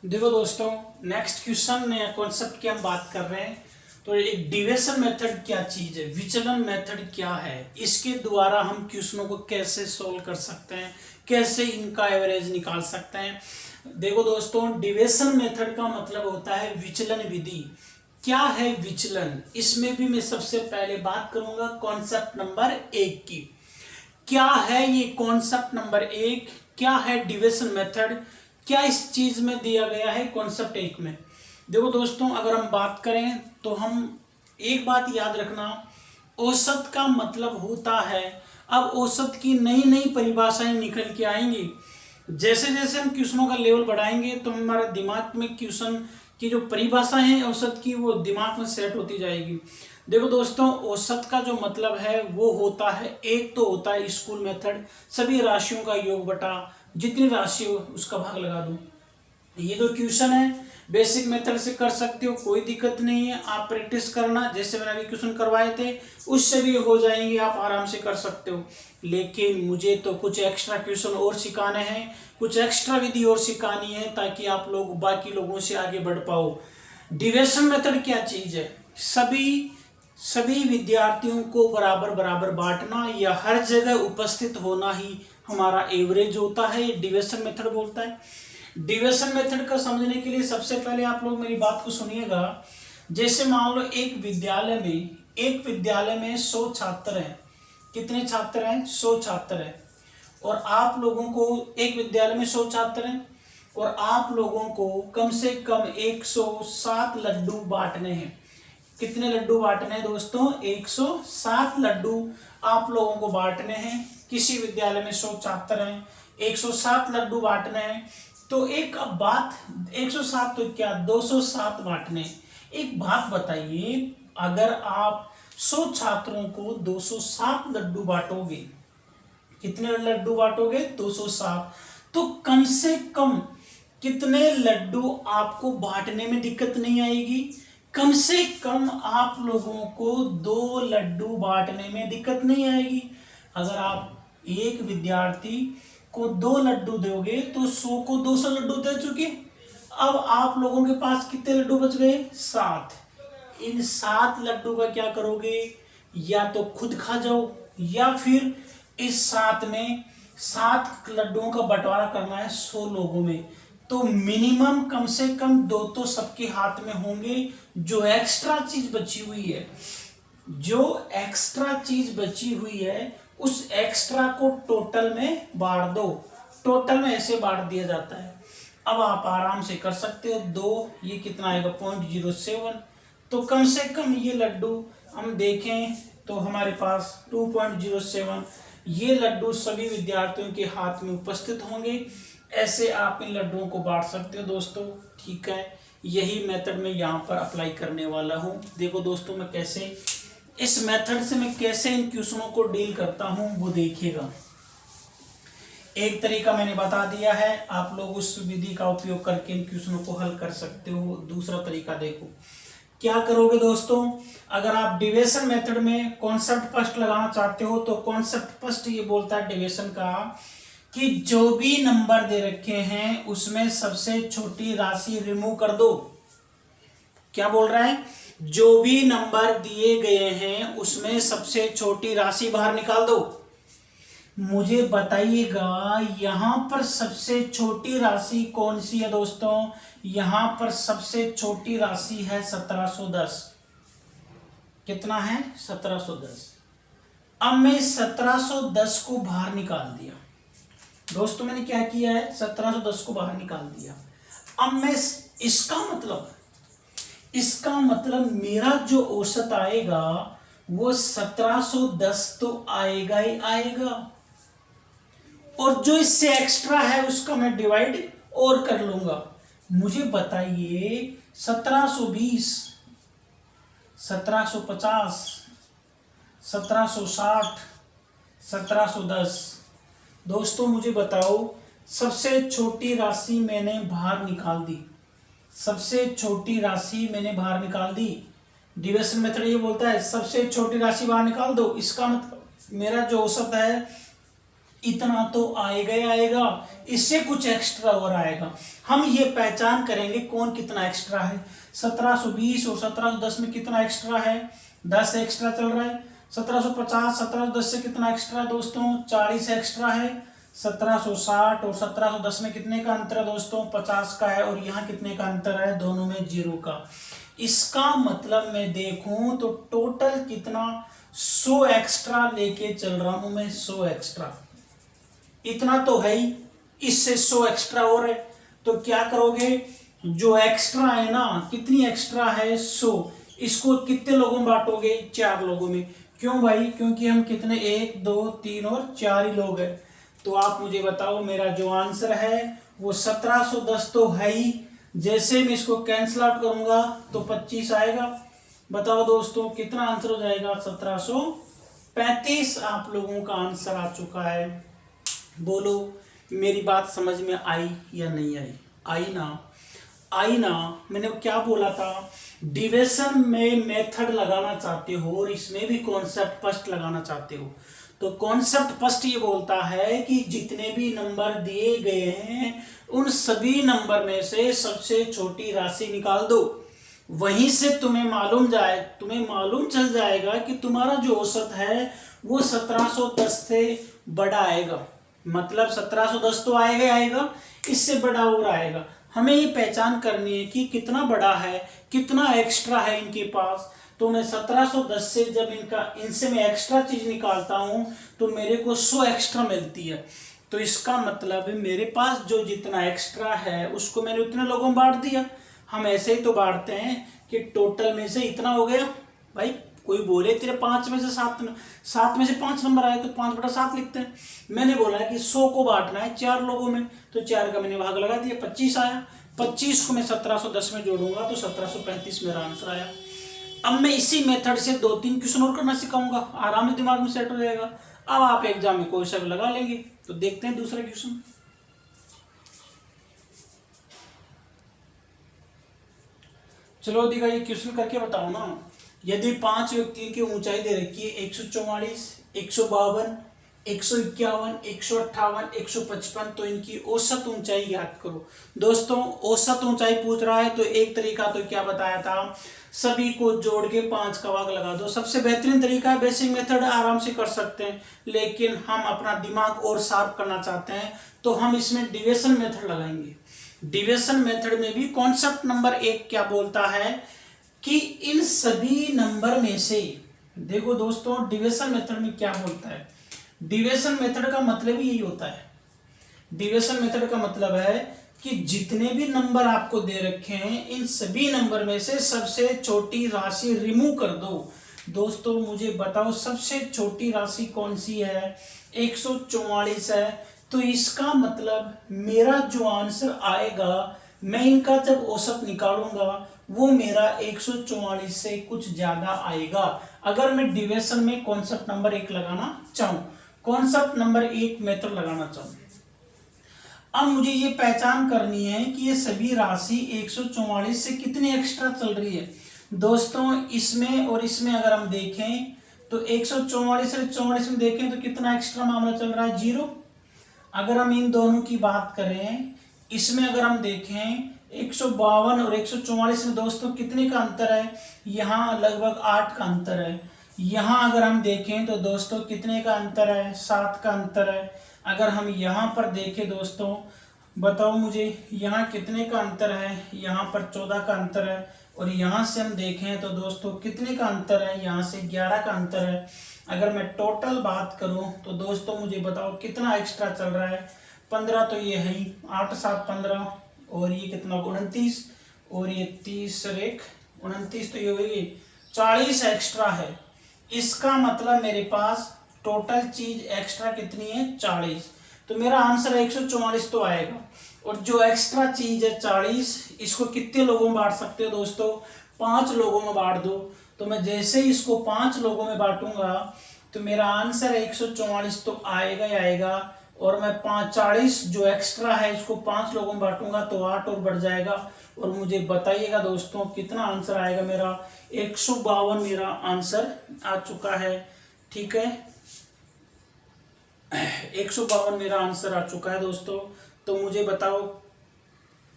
देखो दोस्तों, नेक्स्ट क्वेश्चन या कॉन्सेप्ट की हम बात कर रहे हैं। तो एक डेविएशन मेथड क्या चीज है, विचलन मेथड क्या है, इसके द्वारा हम क्वेश्चनों को कैसे सोल्व कर सकते हैं, कैसे इनका एवरेज निकाल सकते हैं। देखो दोस्तों, डेविएशन मेथड का मतलब होता है विचलन विधि। क्या है विचलन, इसमें भी मैं सबसे पहले बात करूंगा कॉन्सेप्ट नंबर 1 की। क्या है ये कॉन्सेप्ट नंबर 1, क्या है डेविएशन मेथड, क्या इस चीज में दिया गया है कॉन्सेप्ट 1 में। देखो दोस्तों, अगर हम बात करें तो हम एक बात याद रखना, औसत का मतलब होता है, अब औसत की नई नई परिभाषाएं निकल के आएंगी। जैसे जैसे हम क्वेश्चनों का लेवल बढ़ाएंगे तो हमारे दिमाग में क्वेश्चन की जो परिभाषाएं हैं औसत की वो दिमाग में सेट होती जाएगी। देखो दोस्तों, औसत का जो मतलब है वो होता है, एक तो होता है स्कूल मेथड, सभी राशियों का योग बटा जितनी राशि हो उसका भाग लगा दो। ये जो क्वेश्चन है बेसिक मेथड से कर सकते हो, कोई दिक्कत नहीं है, आप प्रैक्टिस करना, जैसे मैंने अभी क्वेश्चन करवाए थे उससे भी हो जाएंगे, आप आराम से कर सकते हो। लेकिन मुझे तो कुछ एक्स्ट्रा क्वेश्चन और सिखाने हैं, कुछ एक्स्ट्रा विधि और सिखानी है ताकि आप लोग बाकी लोगों से आगे बढ़ पाओ। डेविएशन मेथड क्या चीज है, सभी विद्यार्थियों को बराबर बराबर बांटना या हर जगह उपस्थित होना ही हमारा एवरेज होता है, ये डेविएशन मेथड बोलता है। डेविएशन मेथड का समझने के लिए सबसे पहले आप लोग मेरी बात को सुनिएगा। जैसे मान लो एक विद्यालय में 100 छात्र हैं, कितने छात्र हैं? 100 छात्र हैं। और आप लोगों को एक विद्यालय में 100 छात्र हैं और आप लोगों को कम से कम 107 लड्डू बांटने हैं। कितने लड्डू बांटने हैं दोस्तों? 107 लड्डू आप लोगों को बांटने हैं। किसी विद्यालय में 100 छात्र हैं, 107 लड्डू बांटने हैं। तो एक अब बात, 107 तो क्या 207 बांटने। एक बात बताइए, अगर आप 100 छात्रों को 207 लड्डू बांटोगे, कितने लड्डू बांटोगे? 207। तो कम से कम कितने लड्डू आपको बांटने में दिक्कत नहीं आएगी? कम से कम आप लोगों को 2 लड्डू बांटने में दिक्कत नहीं आएगी। अगर आप एक विद्यार्थी को 2 लड्डू दोगे तो 100 को 200 लड्डू दे चुके। अब आप लोगों के पास कितने लड्डू बच गए? 7। इन 7 लड्डू का क्या करोगे? या तो खुद खा जाओ या फिर इस 7 में 7 लड्डुओं का बंटवारा करना है 100 लोगों में। तो मिनिमम कम से कम 2 तो सबके हाथ में होंगे। जो एक्स्ट्रा चीज बची हुई है, जो एक्स्ट्रा चीज बची हुई है, उस एक्स्ट्रा को टोटल में बांट दो। टोटल में ऐसे बांट दिया जाता है। अब आप आराम से कर सकते हो। 2 ये कितना आएगा? 0.07। तो कम से कम ये लड्डू हम देखें तो हमारे पास 2.07 ये लड्डू सभी विद्यार्थियों के हाथ में उपस्थित होंगे। ऐसे आप इन लड्डुओं को बांट सकते हो दोस्तों। ठीक है, यही मेथड मैं यहाँ पर अप्लाई करने वाला हूँ। देखो दोस्तों, मैं कैसे इस मेथड से मैं कैसे इन क्वेश्चनों को डील करता हूँ वो देखिएगा। एक तरीका मैंने बता दिया है, आप लोग उस विधि का उपयोग करके इन क्वेश्चनों को हल कर सकते हो। दूसरा तरीका देखो, क्या करोगे दोस्तों? अगर आप डिविजन मेथड में कॉन्सेप्ट फर्स्ट लगाना चाहते हो तो कॉन्सेप्ट फर्स्ट ये बोलता है डिविजन का कि जो भी नंबर दे रखे हैं उसमें सबसे छोटी राशि रिमूव कर दो। क्या बोल रहा है? जो भी नंबर दिए गए हैं उसमें सबसे छोटी राशि बाहर निकाल दो। मुझे बताइएगा यहां पर सबसे छोटी राशि कौन सी है दोस्तों? यहां पर सबसे छोटी राशि है 1710। कितना है? 1710। अब मैं 1710 को बाहर निकाल दिया दोस्तों। मैंने क्या किया है? 1710 को बाहर निकाल दिया। अब मैं इसका मतलब मेरा जो औसत आएगा वो 1710 तो आएगा ही आएगा, और जो इससे एक्स्ट्रा है उसका मैं डिवाइड और कर लूंगा। मुझे बताइए 1720, 1750, 1760, 1710। दोस्तों मुझे बताओ, सबसे छोटी राशि मैंने बाहर निकाल दी। सबसे छोटी राशि मैंने बाहर निकाल दी। डिविजन मेथड ये बोलता है सबसे छोटी राशि बाहर निकाल दो। इसका मतलब मेरा जो औसत है इतना तो आएगा ही आएगा, इससे कुछ एक्स्ट्रा और आएगा। हम ये पहचान करेंगे कौन कितना एक्स्ट्रा है। 1720 और 1710 में कितना एक्स्ट्रा है? 10 एक्स्ट्रा चल रहा है। 1750 1710 से कितना एक्स्ट्रा है दोस्तों? 40 एक्स्ट्रा है। 1760 और 1710 में कितने का अंतर है दोस्तों? 50 का है। और यहाँ कितने का अंतर है? दोनों में 0 का। इसका मतलब मैं देखूं तो टोटल कितना 100 एक्स्ट्रा लेके चल रहा हूं मैं। 100 एक्स्ट्रा इतना तो है ही, इससे 100 एक्स्ट्रा और है। तो क्या करोगे? जो एक्स्ट्रा है ना, कितनी एक्स्ट्रा है? 100। इसको कितने लोगों में बांटोगे? 4 लोगों में। क्यों भाई? क्योंकि हम कितने 1 2 3 और 4 ही लोग हैं। तो आप मुझे बताओ मेरा जो आंसर है वो 1710 तो है ही। जैसे मैं इसको कैंसिल आउट करूंगा तो 25 आएगा। बताओ दोस्तों कितना आंसर हो जाएगा? 1735 आप लोगों का आंसर आ चुका है। बोलो मेरी बात समझ में आई या नहीं आई? आई ना? आई ना? मैंने क्या बोला था? डिविजन में मेथड लगाना चाहते हो और इसमें भी कॉन्सेप्ट फर्स्ट लगाना चाहते हो तो कॉन्सेप्ट फर्स्ट ये बोलता है कि जितने भी नंबर दिए गए हैं उन सभी नंबर में से सबसे छोटी राशि निकाल दो। वहीं से तुम्हें मालूम चल जाएगा कि तुम्हारा जो औसत है वो 1710 से बड़ा आएगा। मतलब 1710 तो आएगा ही आएगा, इससे बड़ा और आएगा। हमें ये पहचान करनी है कि कितना बड़ा है, कितना एक्स्ट्रा है इनके पास। तो मैं 1710 से जब इनसे मैं एक्स्ट्रा चीज निकालता हूं तो मेरे को 100 एक्स्ट्रा मिलती है। तो इसका मतलब मेरे पास जो जितना एक्स्ट्रा है उसको मैंने उतने लोगों में बांट दिया। हम ऐसे ही तो बांटते हैं कि टोटल में से इतना हो गया। भाई कोई बोले तेरे 5 में से 7 में से 5 नंबर आए तो 5/7 लिखते हैं। मैंने बोला कि 100 को बांटना है 4 लोगों में, तो 4 का मैंने भाग लगा दिया, 25 आया। 25 को मैं 1710 में जोड़ूंगा तो 1735 मेरा आंसर आया। अब मैं इसी मेथड से 2-3 क्वेश्चन और करना सिखाऊंगा, आराम से दिमाग में सेट हो जाएगा। अब आप एग्जाम में कोई सा भी लगा लेंगे। तो देखते हैं दूसरा क्वेश्चन। चलो दिखा, ये क्वेश्चन करके बताओ ना। यदि 5 व्यक्तियों की ऊंचाई दे रखी है 144, 152, 151, 158, 155, तो इनकी औसत ऊंचाई ज्ञात करो। दोस्तों औसत ऊंचाई पूछ रहा है तो एक तरीका तो क्या बताया था, सभी को जोड़ के 5 का भाग लगा दो। सबसे बेहतरीन तरीका है, बेसिक मेथड आराम से कर सकते हैं, लेकिन हम अपना दिमाग और शार्प करना चाहते हैं तो हम इसमें डिविजन मेथड लगाएंगे। डिविजन मेथड में भी कॉन्सेप्ट नंबर 1 क्या बोलता है कि इन सभी नंबर में से, देखो दोस्तों डिविजन मेथड में क्या बोलता है, डिविजन मेथड का मतलब ही यही होता है। डिविजन मेथड का मतलब है कि जितने भी नंबर आपको दे रखे हैं इन सभी नंबर में से सबसे छोटी राशि रिमूव कर दो। दोस्तों मुझे बताओ सबसे छोटी राशि कौन सी है, 144 है। तो इसका मतलब मेरा जो आंसर आएगा, मैं इनका जब औसत निकालूंगा वो मेरा 144 से कुछ ज्यादा आएगा। अगर मैं डिविजन में कॉन्सेप्ट नंबर 1 लगाना चाहूं, कॉन्सेप्ट नंबर 1 मेथड लगाना चाहूं, अब मुझे ये पहचान करनी है कि ये सभी राशि 144 से कितनी एक्स्ट्रा चल रही है। दोस्तों इसमें और इसमें अगर हम देखें तो 144 से 44 में देखें तो कितना एक्स्ट्रा मामला चल रहा है, 0। अगर हम इन दोनों की बात करें, इसमें अगर हम देखें 152 और 144 में दोस्तों कितने का अंतर है, यहाँ लगभग 8 का अंतर है। यहाँ अगर हम देखें तो दोस्तों कितने का अंतर है, 7 का अंतर है। अगर हम यहाँ पर देखें दोस्तों, बताओ मुझे यहाँ कितने का अंतर है, यहाँ पर 14 का अंतर है। और यहाँ से हम देखें तो दोस्तों कितने का अंतर है, यहाँ से 11 का अंतर है। अगर मैं टोटल बात करूँ तो दोस्तों मुझे बताओ कितना एक्स्ट्रा चल रहा है, 15 तो ये है ही, 8 7 15, और ये कितना 29, और ये 30 और 1 29, तो ये होगी 40 एक्स्ट्रा है। इसका मतलब मेरे पास टोटल चीज एक्स्ट्रा कितनी है, 40। तो मेरा आंसर 144 तो आएगा। और जो एक्स्ट्रा चीज है 40, इसको कितने लोगों में बांट सकते हो दोस्तों, 5 लोगों में बांट दो। तो मैं जैसे ही इसको 5 लोगों में बांटूंगा तो मेरा आंसर 144 तो आएगा ही आएगा। और मैं 40 जो एक्स्ट्रा है इसको 5 लोगों में बांटूंगा तो 8 और बढ़ जाएगा। और मुझे बताइएगा दोस्तों कितना आंसर आएगा मेरा, 152 मेरा आंसर आ चुका है। ठीक है, 152 मेरा आंसर आ चुका है दोस्तों। तो मुझे बताओ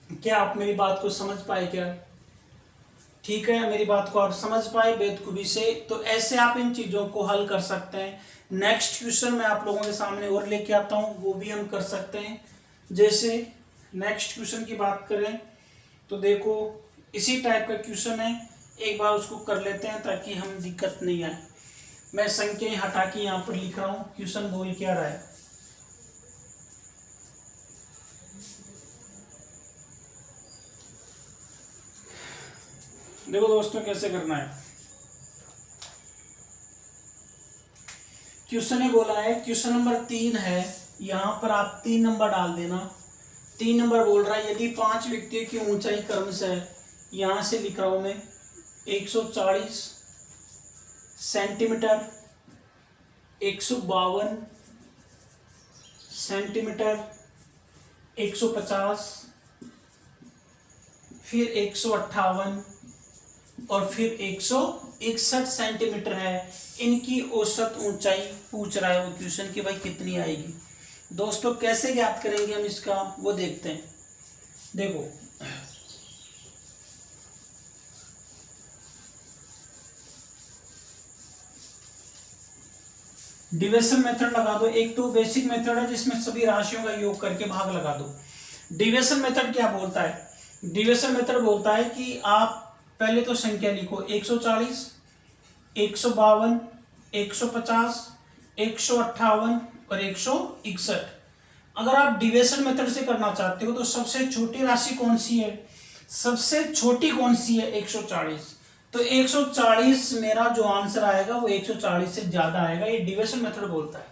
क्या आप मेरी बात को समझ पाए क्या? ठीक है, मेरी बात को आप समझ पाए बेखूबी से। तो ऐसे आप इन चीजों को हल कर सकते हैं। नेक्स्ट क्वेश्चन मैं आप लोगों के सामने और लेके आता हूं, वो भी हम कर सकते हैं। जैसे नेक्स्ट क्वेश्चन की बात करें तो देखो इसी टाइप का क्वेश्चन है, एक बार उसको कर लेते हैं ताकि हम दिक्कत नहीं आए। मैं संख्याएं हटा के यहाँ पर लिख रहा हूँ, क्वेश्चन बोल क्या रहा है। देखो दोस्तों कैसे करना है। क्वेश्चन ने बोला है, क्वेश्चन नंबर 3 है, यहाँ पर आप 3 नंबर डाल देना। 3 नंबर बोल रहा है यदि 5 व्यक्तियों की ऊंचाई क्रमशः है, यहाँ से लिख रहा हूँ मैं 140 सेंटीमीटर, 152 सेंटीमीटर, 150, फिर 158 और फिर 161 सेंटीमीटर है। इनकी औसत ऊंचाई पूछ रहा है वो क्वेश्चन की, भाई कितनी आएगी। दोस्तों कैसे ज्ञात करेंगे हम इसका, वो देखते हैं। देखो डिविजन मेथड लगा दो। एक तो बेसिक मेथड है जिसमें सभी राशियों का योग करके भाग लगा दो। डिविजन मेथड क्या बोलता है, डिविजन मेथड बोलता है कि आप पहले तो संख्या लिखो 140, 152, 150, 158 और 161। अगर आप डिविजन मेथड से करना चाहते हो तो सबसे छोटी राशि कौन सी है, सबसे छोटी कौन सी है, 140। तो 140 मेरा जो आंसर आएगा वो 140 से ज्यादा आएगा, ये डिविजन मेथड बोलता है।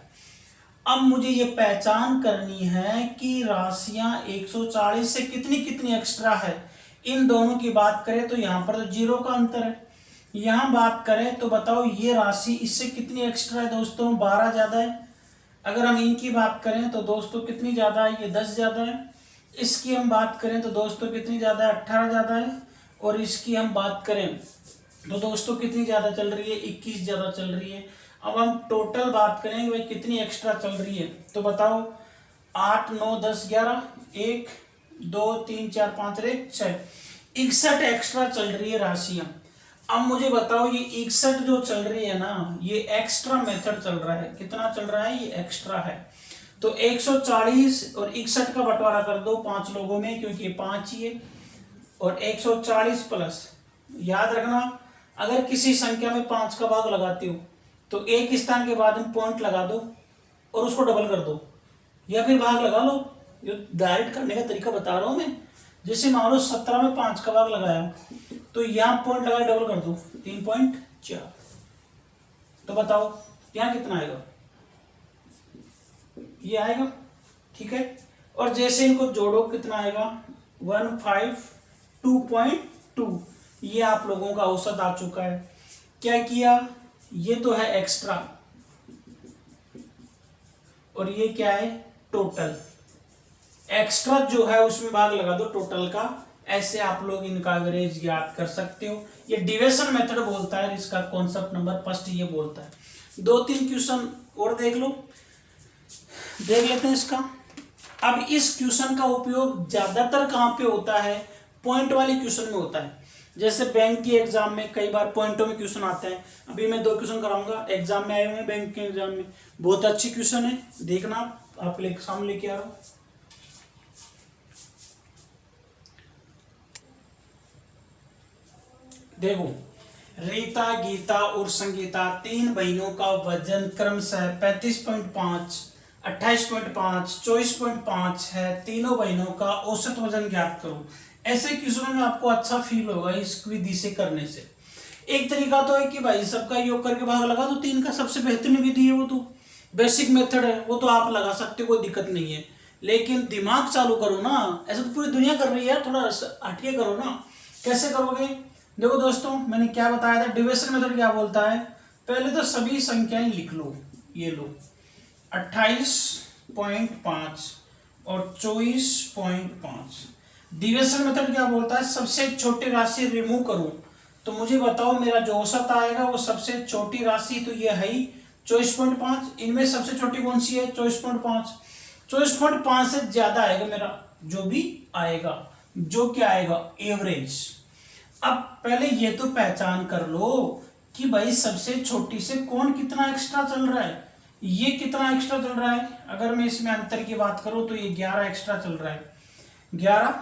अब मुझे ये पहचान करनी है कि राशियां 140 से कितनी कितनी एक्स्ट्रा है। इन दोनों की बात करें तो यहाँ पर तो जीरो का अंतर है, यहां बात करें तो बताओ ये राशि इससे कितनी एक्स्ट्रा है दोस्तों, 12 ज्यादा है। अगर हम इनकी बात करें तो दोस्तों कितनी ज्यादा है, ये 10 ज्यादा है। इसकी हम बात करें तो दोस्तों कितनी ज्यादा है, 18 ज्यादा है। और इसकी हम बात करें तो दोस्तों कितनी ज्यादा चल रही है, 21 ज्यादा चल रही है। अब हम टोटल बात करें भाई कितनी एक्स्ट्रा चल रही है, तो बताओ 8, 9, 10, 11, 1, 2, 3, 4, 5, 6, 61 एक्स्ट्रा चल रही है राशियां। अब मुझे बताओ ये 61 जो चल रही है ना, ये एक्स्ट्रा मेथड चल रहा है। कितना चल रहा है, ये एक्स्ट्रा है। तो 140 और 61 का बंटवारा कर दो 5 लोगों में, क्योंकि ये 5 ही है। और 140 प्लस, याद रखना अगर किसी संख्या में 5 का भाग लगाते हो तो एक स्थान के बाद में पॉइंट लगा दो और उसको डबल कर दो, या फिर भाग लगा लो। जो डायरेक्ट करने का तरीका बता रहा हूं मैं, जैसे मान लो 17 में 5 का भाग लगाया तो यहां पॉइंट लगा डबल कर दो, 3.4। तो बताओ यहां कितना आएगा, ये आएगा, ठीक है। और जैसे इनको जोड़ो कितना आएगा, 152.2। ये आप लोगों का औसत आ चुका है। क्या किया, ये तो है एक्स्ट्रा और ये क्या है, टोटल। एक्स्ट्रा जो है उसमें भाग लगा दो टोटल का, ऐसे आप लोग इनका एवरेज ज्ञात कर सकते हो। ये डिविजन मेथड बोलता है, इसका कॉन्सेप्ट नंबर फर्स्ट ये बोलता है। 2-3 क्वेश्चन और देख लेते हैं इसका। अब इस क्वेश्चन का उपयोग ज्यादातर कहां पे होता है, पॉइंट वाले क्वेश्चन में होता है। जैसे बैंक के एग्जाम में कई बार पॉइंटों में क्वेश्चन आते हैं। अभी मैं 2 क्वेश्चन कराऊंगा, एग्जाम में आए हुए हैं बैंक के एग्जाम में, बहुत अच्छी क्वेश्चन है, देखना आप सामने लेके आ रहा हूं। देखो, रीता, गीता और संगीता 3 बहनों का वजन क्रमशः 35.5, 28.5, 24.5 है। तीनों बहनों का औसत वजन ज्ञात करो। ऐसे क्वेश्चनों में आपको अच्छा फील होगा इस विधि से करने से। एक तरीका तो है कि भाई सबका योग करके भाग लगा दो 3 का, सबसे बेहतरीन विधि है, वो तो बेसिक मेथड है, वो तो आप लगा सकते हो, कोई दिक्कत नहीं है। लेकिन दिमाग चालू करो ना, ऐसा तो पूरी दुनिया कर रही है, थोड़ा हटिए करो ना। कैसे करोगे, देखो दोस्तों मैंने क्या बताया था, डिविजन मेथड क्या बोलता है, पहले तो सभी संख्याएं लिख लो। ये लो 28.5 और 24.5। डिविजन मेथड क्या बोलता है, सबसे छोटी राशि रिमूव करो। तो मुझे बताओ मेरा जो औसत आएगा वो सबसे छोटी राशि तो ये है ही 24.5। इनमें सबसे छोटी कौन सी है, 24.5। 24.5 से ज्यादा आएगा मेरा जो भी आएगा, जो क्या आएगा, एवरेज। अब पहले ये तो पहचान कर लो कि भाई सबसे छोटी से कौन कितना एक्स्ट्रा चल रहा है। ये कितना एक्स्ट्रा चल रहा है, अगर मैं इसमें अंतर की बात करूं तो ये 11 एक्स्ट्रा चल रहा है, 11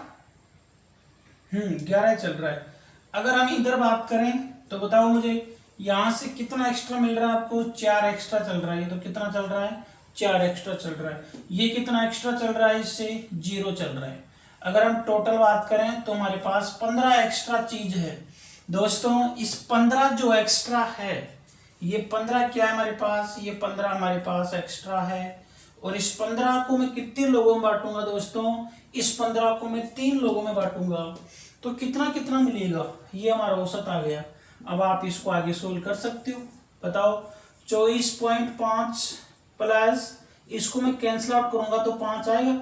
चल रहा है। अगर हम इधर बात करें तो बताओ मुझे यहां से कितना एक्स्ट्रा मिल रहा है आपको, 4 एक्स्ट्रा चल रहा है। ये तो कितना चल रहा है, 4 एक्स्ट्रा चल रहा है। ये कितना एक्स्ट्रा चल रहा है, इससे 0 चल रहा है। अगर हम टोटल बात करें तो हमारे पास 15 एक्स्ट्रा चीज है दोस्तों। इस 15 जो एक्स्ट्रा है, ये 15 क्या है हमारे पास, ये 15 हमारे पास एक्स्ट्रा है। और इस 15 को मैं कितने लोगों में बांटूंगा दोस्तों, इस 15 को मैं 3 लोगों में बांटूंगा। तो कितना कितना मिलेगा, ये हमारा औसत आ गया। अब आप इसको आगे सोल्व कर सकते हो। बताओ 24.5 प्लस इसको मैं कैंसिल आउट करूंगा तो 5 आएगा।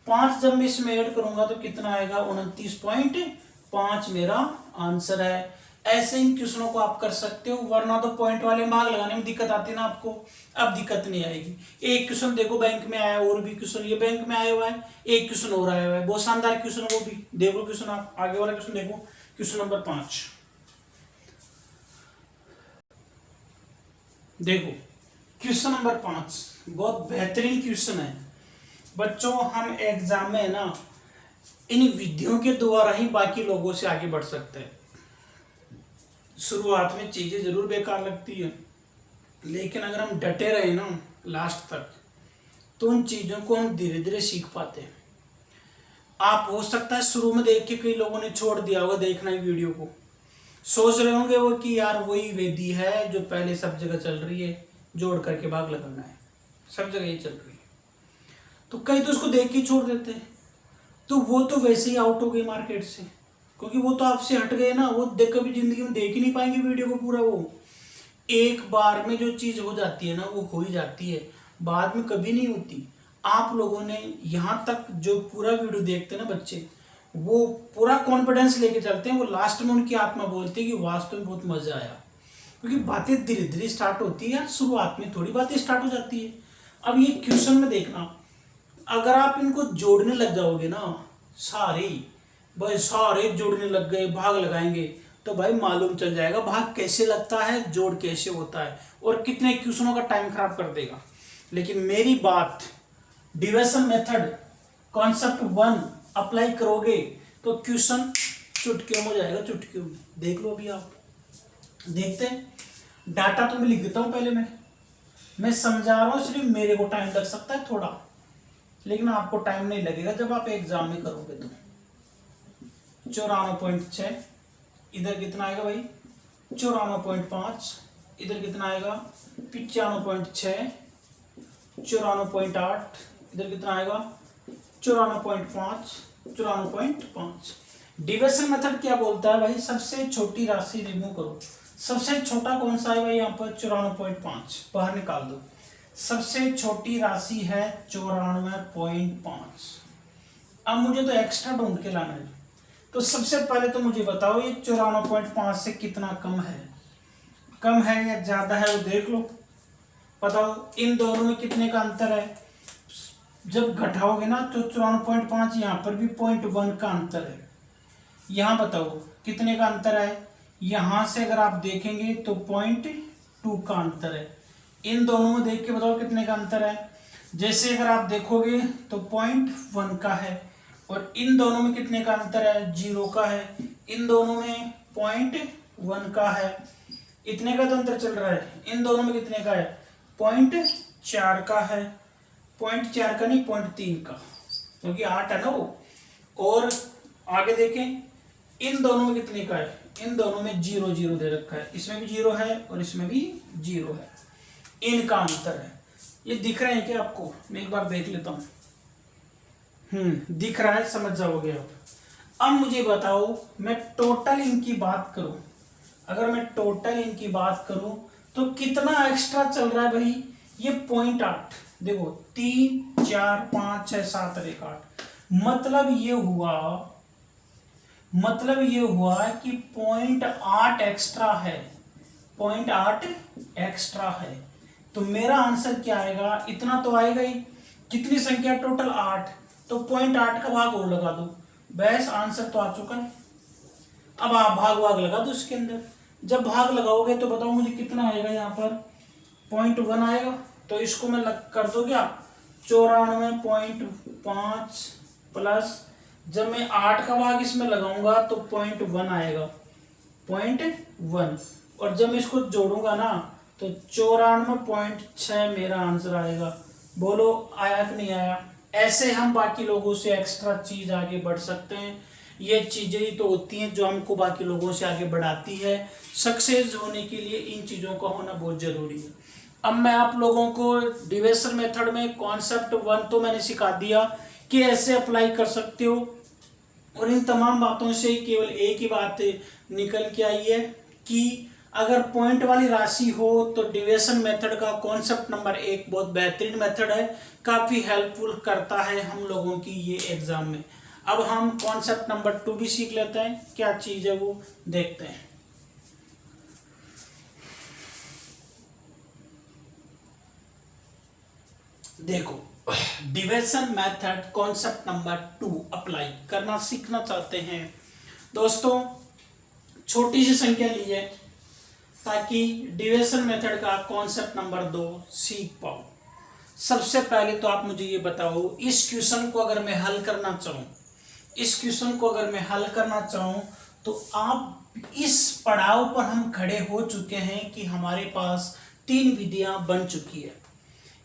5 जब मैं इसमें ऐड करूंगा तो कितना आएगा, 29.5 मेरा आंसर है। ऐसे इन क्वेश्चनों को आप कर सकते हो, वरना तो पॉइंट वाले मार्क लगाने में दिक्कत आती है ना आपको। अब दिक्कत नहीं आएगी। एक क्वेश्चन देखो बैंक में आया, और भी क्वेश्चन ये बैंक में आया हुआ है, एक क्वेश्चन और आया हुआ है, बहुत शानदार क्वेश्चन, वो भी देखो क्वेश्चन। आप आगे वाला क्वेश्चन देखो, क्वेश्चन नंबर 5 देखो। क्वेश्चन नंबर 5 बहुत बेहतरीन क्वेश्चन है बच्चों। हम एग्जाम में ना इन विधियों के द्वारा ही बाकी लोगों से आगे बढ़ सकते हैं। शुरुआत में चीज़ें ज़रूर बेकार लगती है, लेकिन अगर हम डटे रहे ना लास्ट तक तो उन चीज़ों को हम धीरे धीरे सीख पाते हैं। आप हो सकता है शुरू में देख के कई लोगों ने छोड़ दिया होगा देखना ही वीडियो को, सोच रहे होंगे वो कि यार वही वेदी है जो पहले सब जगह चल रही है, जोड़ करके भाग लगाना है, सब जगह ये चल रही है। तो कई तो उसको देख के छोड़ देते हैं, तो वो तो वैसे ही आउट हो गई मार्केट से, क्योंकि वो तो आपसे हट गए ना, वो देख कभी जिंदगी में देख ही नहीं पाएंगे वीडियो को पूरा। वो एक बार में जो चीज़ हो जाती है ना वो हो ही जाती है, बाद में कभी नहीं होती। आप लोगों ने यहाँ तक जो पूरा वीडियो देखते हैं ना बच्चे, वो पूरा कॉन्फिडेंस लेके चलते हैं, वो लास्ट में उनकी आत्मा बोलती है कि वास्तव में बहुत मजा आया, क्योंकि बातें धीरे धीरे स्टार्ट होती है, शुरुआत में थोड़ी बातें स्टार्ट हो जाती है। अब ये क्वेश्चन में देखना, अगर आप इनको जोड़ने लग जाओगे ना सारे, भाई सारे जोड़ने लग गए, भाग लगाएंगे, तो भाई मालूम चल जाएगा भाग कैसे लगता है, जोड़ कैसे होता है, और कितने क्वेश्चनों का टाइम खराब कर देगा। लेकिन मेरी बात, डिविजन मेथड कॉन्सेप्ट 1 अप्लाई करोगे तो क्वेश्चन चुटकियों में हो जाएगा, चुटकियों में। देख लो अभी आप देखते हैं, डाटा तो मैं लिख देता हूं पहले, मैं समझा रहा हूं, इसलिए मेरे को टाइम लग सकता है थोड़ा, लेकिन आपको टाइम नहीं लगेगा जब आप एग्जाम में करोगे। तो 94.6, इधर कितना आएगा भाई 94.5, इधर कितना आएगा 95.6, 94.8, इधर कितना आएगा 94.5, 94.5। डिविजन मेथड क्या बोलता है भाई, सबसे छोटी राशि रिमूव करो। सबसे छोटा कौन सा है भाई, यहाँ पर 94.5 बाहर निकाल दो, सबसे छोटी राशि है 94.5। अब मुझे तो एक्स्ट्रा ढूंढ के लाना है, तो सबसे पहले तो मुझे बताओ ये 94.5 से कितना कम है, कम है या ज्यादा है वो देख लो, बताओ इन दोनों में कितने का अंतर है। जब घटाओगे ना तो 94.5, यहाँ पर भी 0.1 का अंतर है। यहाँ बताओ कितने का अंतर है, यहाँ से अगर आप देखेंगे तो 0.2 का अंतर है। इन दोनों में देख के बताओ कितने का अंतर है। जैसे अगर आप देखोगे तो 0.1 का है, और इन दोनों में कितने का अंतर है, 0 का है। इन दोनों में 0.1 का है, इतने का तो अंतर चल रहा है। इन दोनों में कितने का है, 0.4 का है, 0.4 का नहीं 0.3 का, क्योंकि 8 है ना वो। और आगे देखें इन दोनों में कितने का है, इन दोनों में 0 0 दे रखा है, इसमें भी 0 है और इसमें भी 0 है, इनका अंतर है। ये दिख रहे हैं क्या आपको, मैं एक बार देख लेता हूँ। दिख रहा है, समझ जाओगे आप। अब मुझे बताओ मैं टोटल इनकी बात करूं, अगर मैं टोटल इनकी बात करूं तो कितना एक्स्ट्रा चल रहा है भाई, ये 0.8, देखो 3 4 5 6 7 और 1 8, मतलब ये हुआ कि 0.8 एक्स्ट्रा है, 0.8 एक्स्ट्रा है। तो मेरा आंसर क्या आएगा, इतना तो आएगा ही, कितनी संख्या टोटल 8, तो 0.8 का भाग और लगा दो, बस आंसर तो आ चुका है। अब आप भाग लगा दो इसके अंदर, जब भाग लगाओगे तो बताओ मुझे कितना आएगा, यहाँ पर 0.1 आएगा, तो इसको मैं कर दो क्या 94.5 प्लस, जब मैं 8 का भाग इसमें लगाऊंगा तो 0.1 आएगा, 0.1, और जब मैं इसको जोड़ूंगा ना तो 94.6 मेरा आंसर आएगा। बोलो आया कि नहीं आया। ऐसे हम बाकी लोगों से एक्स्ट्रा चीज आगे बढ़ सकते हैं, ये चीजें ही तो होती हैं जो हमको बाकी लोगों से आगे बढ़ाती है। सक्सेस होने के लिए इन चीजों का होना बहुत जरूरी है। अब मैं आप लोगों को डिविजन मेथड में कॉन्सेप्ट 1 तो मैंने सिखा दिया कि ऐसे अप्लाई कर सकते हो, और इन तमाम बातों से केवल एक ही बात निकल के आई है कि अगर पॉइंट वाली राशि हो तो डिविजन मेथड का कॉन्सेप्ट नंबर 1 बहुत बेहतरीन मेथड है, काफ़ी हेल्पफुल करता है हम लोगों की ये एग्जाम में। अब हम कॉन्सेप्ट नंबर 2 भी सीख लेते हैं, क्या चीज़ है वो देखते हैं। देखो division method concept number 2 apply करना सीखना चाहते हैं दोस्तों, छोटी सी संख्या ली है ताकि डिविजन मेथड का कॉन्सेप्ट नंबर 2 सीख पाओ। सबसे पहले तो आप मुझे ये बताओ, इस क्वेश्चन को अगर मैं हल करना चाहूँ तो आप इस पड़ाव पर हम खड़े हो चुके हैं कि हमारे पास 3 विधियां बन चुकी है।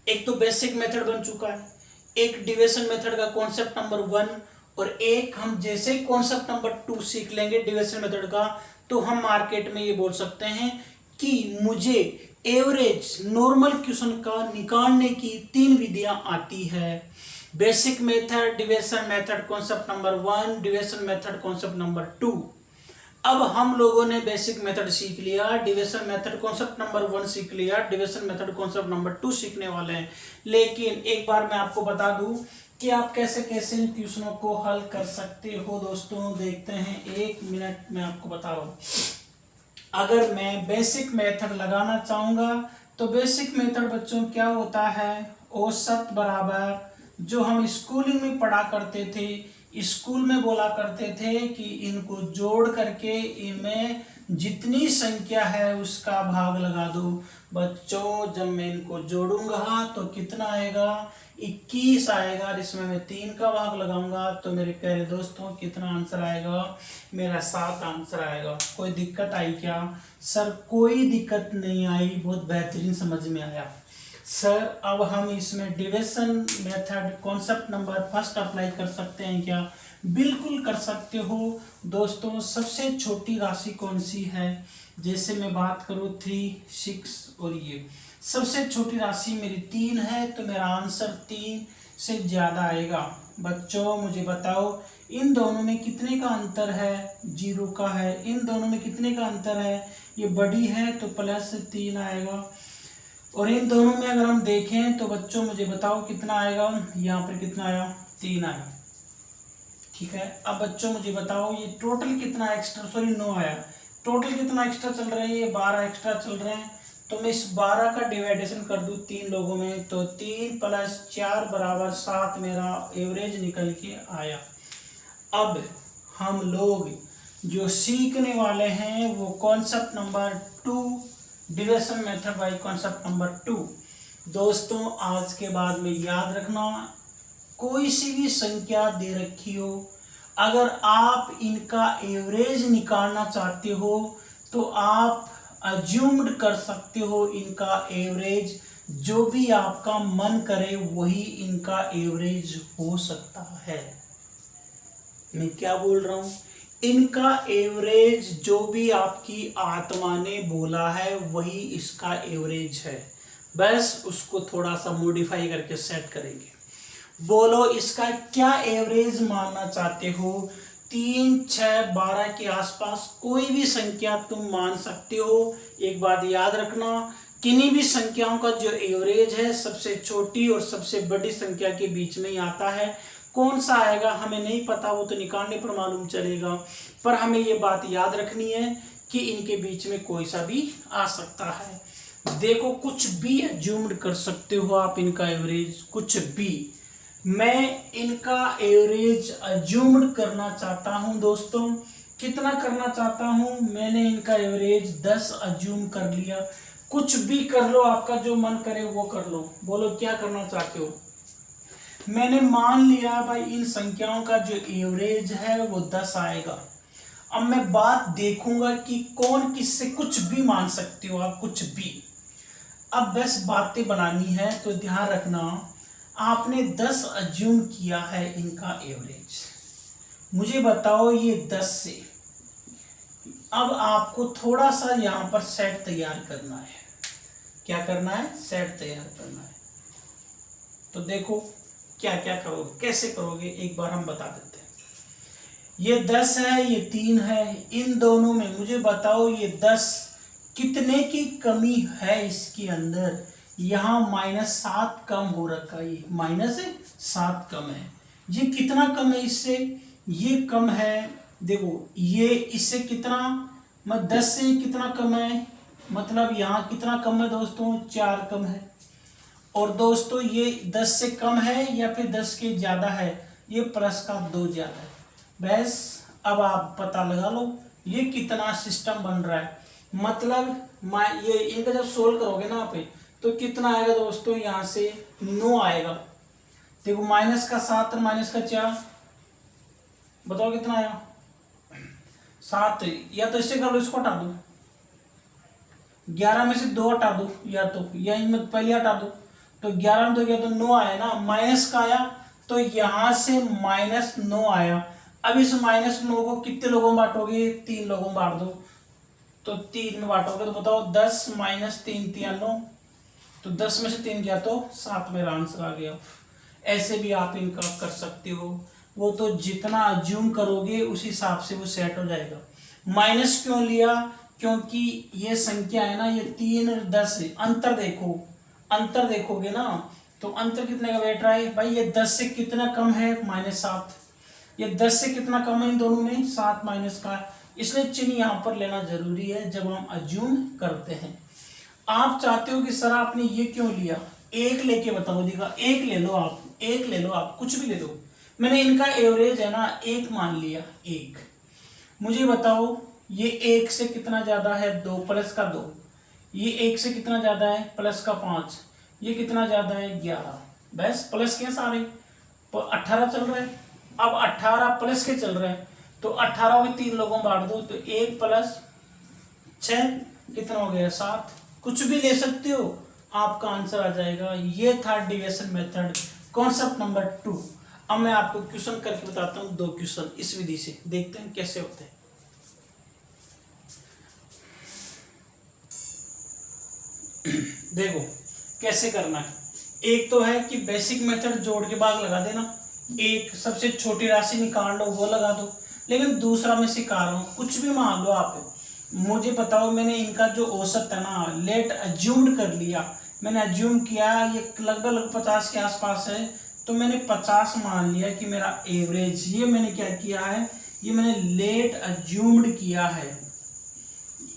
एक तो बेसिक मेथड बन चुका है, एक डिविजन मेथड का कॉन्सेप्ट नंबर 1, और एक हम जैसे कॉन्सेप्ट नंबर 2 सीख लेंगे डिविजन मेथड का, तो हम मार्केट में ये बोल सकते हैं कि मुझे एवरेज नॉर्मल क्वेश्चन का निकालने की 3 विधियां आती है। Basic method, division method concept number 1, division method concept number 2। अब हम लोगों ने बेसिक मेथड सीख लिया, डिविजन मेथड कॉन्सेप्ट नंबर 1 सीख लिया, डिविजन मेथड कॉन्सेप्ट नंबर 2 सीखने वाले हैं। लेकिन एक बार मैं आपको बता दूं कि आप कैसे कैसे इन क्वेश्चनों को हल कर सकते हो। दोस्तों देखते हैं, 1 मिनट में आपको बता रहा हूं। अगर मैं बेसिक मेथड लगाना चाहूंगा तो बेसिक मेथड बच्चों क्या होता है, औसत बराबर जो हम स्कूलिंग में पढ़ा करते थे, स्कूल में बोला करते थे कि इनको जोड़ करके इनमें जितनी संख्या है उसका भाग लगा दो। बच्चों जब मैं इनको जोड़ूंगा तो कितना आएगा, 21 आएगा, और इसमें मैं 3 का भाग लगाऊंगा तो मेरे प्यारे दोस्तों कितना आंसर आएगा, मेरा 7 आंसर आएगा। कोई दिक्कत आई क्या सर? कोई दिक्कत नहीं आई, बहुत बेहतरीन समझ में आया सर। अब हम इसमें division method concept number 1 apply कर सकते हैं क्या? बिल्कुल कर सकते हो दोस्तों। सबसे छोटी राशि कौन सी है? जैसे मैं बात करूँ 3, 6 और ये सबसे छोटी राशि मेरी 3 है, तो मेरा आंसर 3 से ज़्यादा आएगा। बच्चों मुझे बताओ इन दोनों में कितने का अंतर है? 0 का है। इन दोनों में कितने का अंतर है? ये बड़ी है तो +3 आएगा। और इन दोनों में अगर हम देखें तो बच्चों मुझे बताओ कितना आएगा? यहाँ पर कितना आया? 3 आया। ठीक है, अब बच्चों मुझे बताओ ये टोटल कितना एक्स्ट्रा, सॉरी 9 आया। टोटल कितना एक्स्ट्रा चल रहा है? ये 12 एक्स्ट्रा चल रहे हैं। तो मैं इस 12 का डिवाइडेशन कर दूं 3 लोगों में, तो 3 + 4 = 7 मेरा एवरेज निकल के आया। अब हम लोग जो सीखने वाले हैं वो concept number 2, division method by concept number 2। दोस्तों आज के बाद में याद रखना, कोई सी भी संख्या दे रखी हो, अगर आप इनका एवरेज निकालना चाहते हो तो आप अज्यूम्ड कर सकते हो इनका एवरेज, जो भी आपका मन करे वही इनका एवरेज हो सकता है। मैं क्या बोल रहा हूं? इनका एवरेज जो भी आपकी आत्मा ने बोला है वही इसका एवरेज है, बस उसको थोड़ा सा मॉडिफाई करके सेट करेंगे। बोलो इसका क्या एवरेज मानना चाहते हो? 3, 6, 12 के आसपास कोई भी संख्या तुम मान सकते हो। एक बात याद रखना, किन्हीं भी संख्याओं का जो एवरेज है सबसे छोटी और सबसे बड़ी संख्या के बीच में ही आता है। कौन सा आएगा हमें नहीं पता, वो तो निकालने पर मालूम चलेगा, पर हमें ये बात याद रखनी है कि इनके बीच में कोई सा भी आ सकता है। देखो कुछ भी अज्यूम्ड कर सकते हो आप इनका एवरेज, कुछ भी। मैं इनका एवरेज अज्यूम्ड करना चाहता हूं दोस्तों। कितना करना चाहता हूं? मैंने इनका एवरेज 10 अज्यूम कर लिया। कुछ भी कर लो, आपका जो मन करे वो कर लो। बोलो क्या करना चाहते हो? मैंने मान लिया भाई इन संख्याओं का जो एवरेज है वो 10 आएगा। अब मैं बात देखूंगा कि कौन किससे कुछ भी मान सकते हो आप, कुछ भी। अब बस बातें बनानी है, तो ध्यान रखना, आपने 10 अज्यूम किया है इनका एवरेज। मुझे बताओ ये 10 से अब आपको थोड़ा सा यहां पर सेट तैयार करना है। क्या करना है? सेट तैयार करना है। तो देखो क्या क्या करोगे, कैसे करोगे, एक बार हम बता देते हैं। ये 10 है, ये 3 है, इन दोनों में मुझे बताओ ये 10 कितने की कमी है इसके अंदर? यहाँ -7 कम हो रखा है, ये -7 कम है। ये कितना कम है इससे? ये कम है, देखो ये इससे कितना, 10 से कितना कम है, मतलब यहाँ कितना कम है दोस्तों? 4 कम है। और दोस्तों ये 10 से कम है या फिर 10 के ज़्यादा है? ये प्लस का 2 ज़्यादा है। बस अब आप पता लगा लो ये कितना सिस्टम बन रहा है। मतलब ये इनका जब सोल्व करोगे ना आप, तो कितना आएगा दोस्तों? यहाँ से 9 आएगा। देखो -7 और -4, बताओ कितना आया? 7, या तो इससे कर लो, इसको हटा दो, 11 में से 2 हटा दो, या तो या इनमें पहले हटा दो, तो 11 में 2 गया तो 9 आया ना, माइनस का आया, तो यहां से -9 आया। अब इस -9 को कितने लोगों में बांटोगे, 3 लोगों में बांट दो, तो 3 में बांटोगे तो बताओ 10 - 3 = 9, तो 10 में से 3 गया तो 7, मेरा आंसर आ गया। ऐसे भी आप इनका कर सकते हो, वो तो जितना अज्यूम करोगे उस हिसाब से वो सेट हो जाएगा। माइनस क्यों लिया, क्योंकि ये संख्या है ना, ये 3 और 10 है, अंतर देखो, अंतर देखोगे ना तो अंतर कितने का बैठ रहा है भाई, ये 10 से कितना कम है, -7, ये 10 से कितना कम है इन दोनों में, 7 माइनस का, इसलिए चिन्ह यहाँ पर लेना जरूरी है जब हम अज्यूम करते हैं। आप चाहते हो कि सर आपने ये क्यों लिया, एक लेके बताओ, दिखा, एक ले लो आप, एक ले लो आप, कुछ भी ले लो, मैंने इनका एवरेज है ना 1 मान लिया, 1, मुझे बताओ ये 1 से कितना ज्यादा है, 2 प्लस का 2, ये 1 से कितना ज्यादा है, प्लस का 5, ये कितना ज्यादा है, 11, बस प्लस के सारे, 18 चल रहे हैं, अब 18 प्लस के चल रहे हैं, तो 18 को 3 लोगों में बांट दो, तो 1 + 6 कितना हो गया, 7, कुछ भी ले सकते हो, आपका आंसर आ जाएगा। ये था डिविजन मेथड, कॉन्सेप्ट नंबर 2। अब मैं आपको क्वेश्चन करके बताता हूँ 2 क्वेश्चन इस विधि से, देखते हैं कैसे होते हैं। देखो कैसे करना है, एक तो है कि बेसिक मेथड जोड़ के भाग लगा देना, एक सबसे छोटी राशि निकाल लो वो लगा दो, लेकिन दूसरा मैं सिखा रहा हूँ, कुछ भी मान लो आप, मुझे बताओ, मैंने इनका जो औसत है ना, लेट अज्यूम्ड कर लिया, मैंने अज्यूम किया ये लगभग 50 के आसपास है, तो मैंने 50 मान लिया कि मेरा एवरेज, ये मैंने क्या किया है, ये मैंने लेट अज्यूम्ड किया है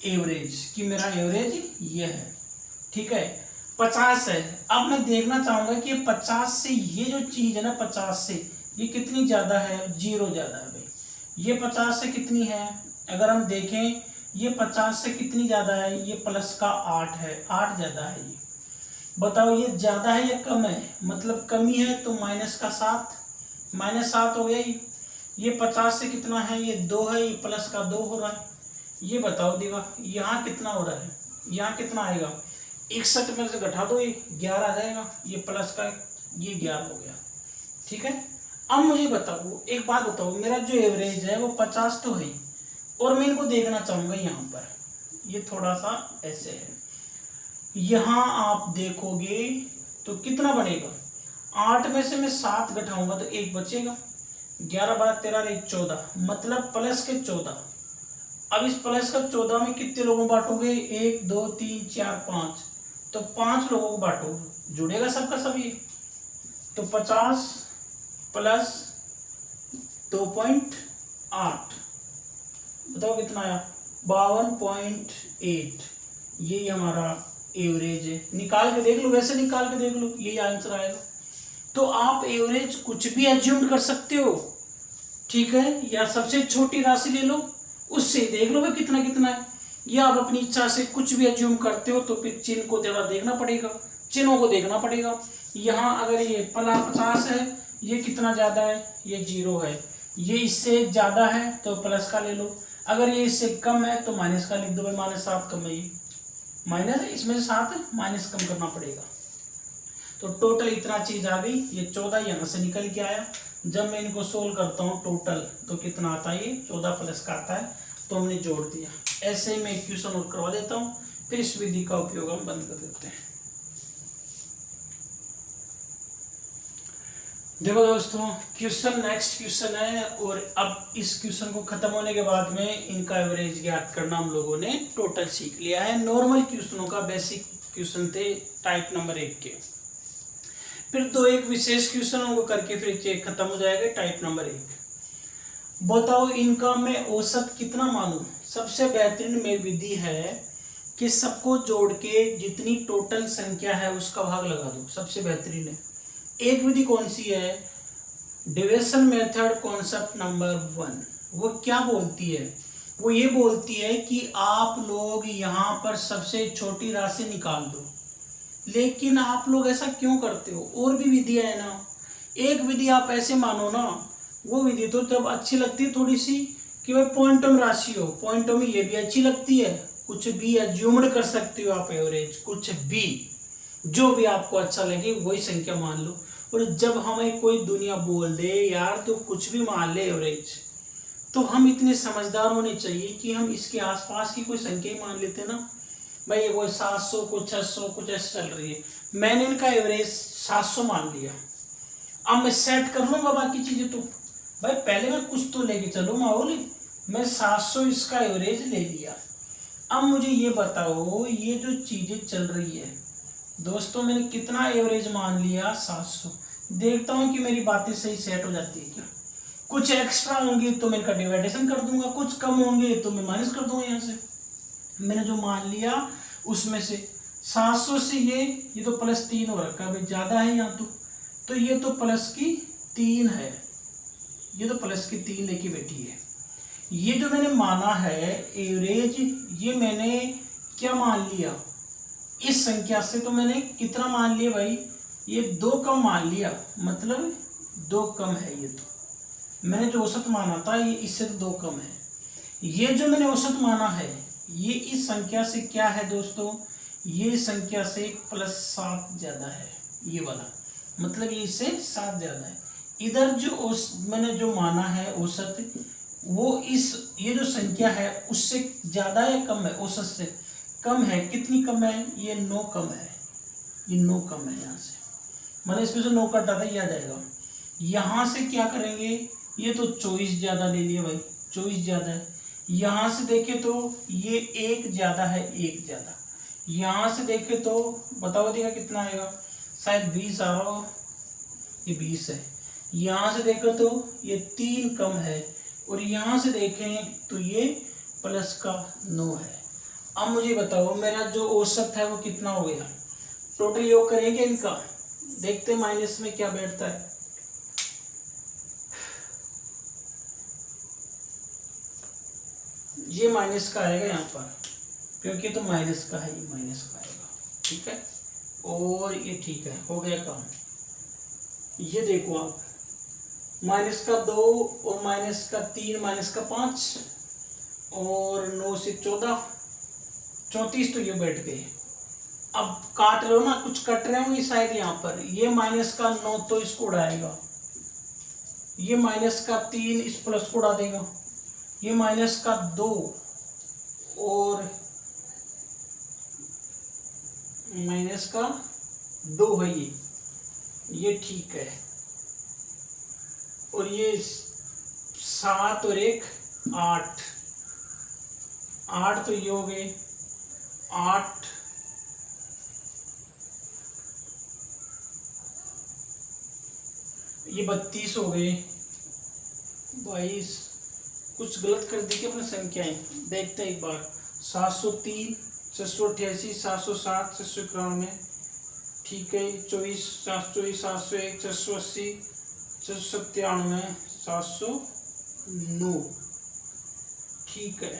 एवरेज, कि मेरा एवरेज ये है, ठीक है, 50 है। अब मैं देखना चाहूंगा कि 50 से ये जो चीज है ना, 50 से ये कितनी ज्यादा है, 0 ज्यादा है भाई, ये 50 से कितनी है, अगर हम देखें ये 50 से कितनी ज्यादा है, ये प्लस का 8 है, 8 ज्यादा है, ये बताओ ये ज्यादा है या कम है, मतलब कमी है, तो माइनस का 7, -7 हो गया ये 50 से कितना है, ये 2 है, ये प्लस का 2 हो रहा है, ये बताओ देगा यहाँ कितना हो रहा है, यहाँ कितना आएगा, 61 में से घटा दो, ये 11 आ जाएगा, ये प्लस का ये 11 हो गया, ठीक है। अब मुझे बताओ एक बात बताओ, मेरा जो एवरेज है वो 50 तो है, और मैं इनको देखना चाहूंगा यहाँ पर, ये थोड़ा सा ऐसे है, यहाँ आप देखोगे तो कितना बनेगा, 8 में से मैं 7 घटाऊंगा तो 1 बचेगा, 11 12 13 1 14, मतलब प्लस के 14। अब इस प्लस का 14 में कितने लोगों को बांटोगे, 1 2 3 4 5, तो 5 लोगों को बांटो, जुड़ेगा सबका सभी, तो 50 + 2.8, बताओ कितना आया, 52.8, ये हमारा एवरेज है, निकाल के देख लो, वैसे निकाल के देख लो, यही आंसर आएगा। तो आप एवरेज कुछ भी एज्यूम कर सकते हो, ठीक है, या सबसे छोटी राशि ले लो, उससे देख लो भाई कितना कितना है, या आप अपनी इच्छा से कुछ भी एज्यूम करते हो, तो फिर चिन्ह को जरा देखना पड़ेगा, चिन्हों को देखना पड़ेगा। यहाँ अगर ये 50 है, ये कितना ज्यादा है, ये 0 है, ये इससे ज्यादा है तो प्लस का ले लो, अगर ये इससे कम है तो माइनस का लिख दो भाई, -7 कम है, ये माइनस है, इसमें से 7 माइनस कम करना पड़ेगा, तो टोटल इतना चीज आ गई, ये 14 यहाँ से निकल के आया। जब मैं इनको सोल्व करता हूँ टोटल, तो कितना आता है, ये 14 प्लस का आता है, तो हमने जोड़ दिया। ऐसे ही मैं एक क्वेश्चन और करवा देता हूँ, फिर इस विधि का उपयोग हम बंद कर देते हैं। देखो दोस्तों, क्वेश्चन नेक्स्ट क्वेश्चन है, और अब इस क्वेश्चन को खत्म होने के बाद में इनका एवरेज ज्ञात करना हम लोगों ने टोटल सीख लिया है। नॉर्मल क्वेश्चनों का बेसिक क्वेश्चन थे टाइप नंबर 1 के, फिर 2 एक विशेष क्वेश्चनों को करके फिर चेक खत्म हो जाएगा टाइप नंबर 1। बताओ इनका मैं औसत कितना मानूं। सबसे बेहतरीन में विधि है कि सबको जोड़ के जितनी टोटल संख्या है उसका भाग लगा दो, सबसे बेहतरीन है। एक विधि कौन सी है, डिविजन मेथड कॉन्सेप्ट नंबर 1। वो क्या बोलती है, वो ये बोलती है कि आप लोग यहाँ पर सबसे छोटी राशि निकाल दो। लेकिन आप लोग ऐसा क्यों करते हो, और भी विधियां है ना, एक विधि आप ऐसे मानो ना, वो विधि तो तब अच्छी लगती है थोड़ी सी कि भाई पॉइंटों में राशि हो, पॉइंटों में ये भी अच्छी लगती है, कुछ भी एज्यूम्ड कर सकते हो आप एवरेज, कुछ भी जो भी आपको अच्छा लगे वही संख्या मान लो। और जब हमें कोई दुनिया बोल दे यार तो कुछ भी मान ले एवरेज, तो हम इतने समझदार होने चाहिए कि हम इसके आसपास की कोई संख्या ही मान लेते ना। भाई ये कोई 700 कुछ 600 कुछ ऐसे चल रही है, मैंने इनका एवरेज 700 मान लिया, अब मैं सेट कर लूंगा बाकी चीजें। तो भाई पहले मैं कुछ तो लेके चलो माहौल, मैं 700 इसका एवरेज ले लिया। अब मुझे ये बताओ ये जो चीजें चल रही है दोस्तों, मैंने कितना एवरेज मान लिया 700। देखता हूँ कि मेरी बातें सही सेट हो जाती है क्या। कुछ एक्स्ट्रा होंगे तो मैं इनका डिवाइडेशन कर दूंगा, कुछ कम होंगे तो मैं माइनस कर दूंगा यहाँ से। मैंने जो मान लिया उसमें से 700 से ये तो +3 हो रखा है भाई, ज्यादा है यहाँ तो ये तो +3 है, ये तो +3 लेके बैठी है। ये जो मैंने माना है एवरेज, ये मैंने क्या मान लिया इस संख्या से, तो मैंने कितना मान लिया भाई, ये 2 कम मान लिया, मतलब 2 कम है। ये तो मैंने जो औसत माना था ये इससे तो 2 कम है। ये जो मैंने औसत माना है ये इस संख्या से क्या है दोस्तों, ये संख्या से +7 ज्यादा है, ये वाला मतलब ये इससे 7 ज्यादा है। इधर जो मैंने जो माना है औसत, वो ये जो संख्या है उससे ज्यादा या कम है, औसत से कम है। कितनी कम है, ये 9 कम है, ये 9 कम है यहाँ से, मतलब इसमें से 9 कटा था ये आ जाएगा। यहाँ से क्या करेंगे, ये तो 24 ज्यादा ले लिया भाई, 24 ज्यादा है। यहाँ से देखे तो ये 1 ज्यादा है, 1 ज्यादा। यहाँ से देखे तो बताओ देगा कितना आएगा, शायद 20 आ रहा हो, ये 20 है। यहाँ से देखे तो ये 3 कम है, और यहाँ से देखें तो ये +9 है। अब मुझे बताओ मेरा जो औसत है वो कितना हो गया, टोटल योग करेंगे इनका, देखते माइनस में क्या बैठता है। ये माइनस का आएगा यहाँ पर, क्योंकि तो माइनस का है, ये माइनस का आएगा, ठीक है। और ये ठीक है, हो गया काम। ये देखो आप, -2 और -3 -5 और 9 से 14 34, तो ये बैठ गए। अब काट लो ना, कुछ कट रहे होंगे शायद यहाँ पर। ये -9 तो इसको उड़ाएगा, ये -3 इस प्लस को उड़ा देगा, ये -2 और -2 है ये ठीक है। और ये 7 और 1 8, 8 तो ये हो गए 8, ये 32 हो गए, 22। कुछ गलत कर दी क्या अपने संख्याएं, देखते हैं एक बार। 703 688 760 691, ठीक है। 24 724 701 680 697 709, ठीक है।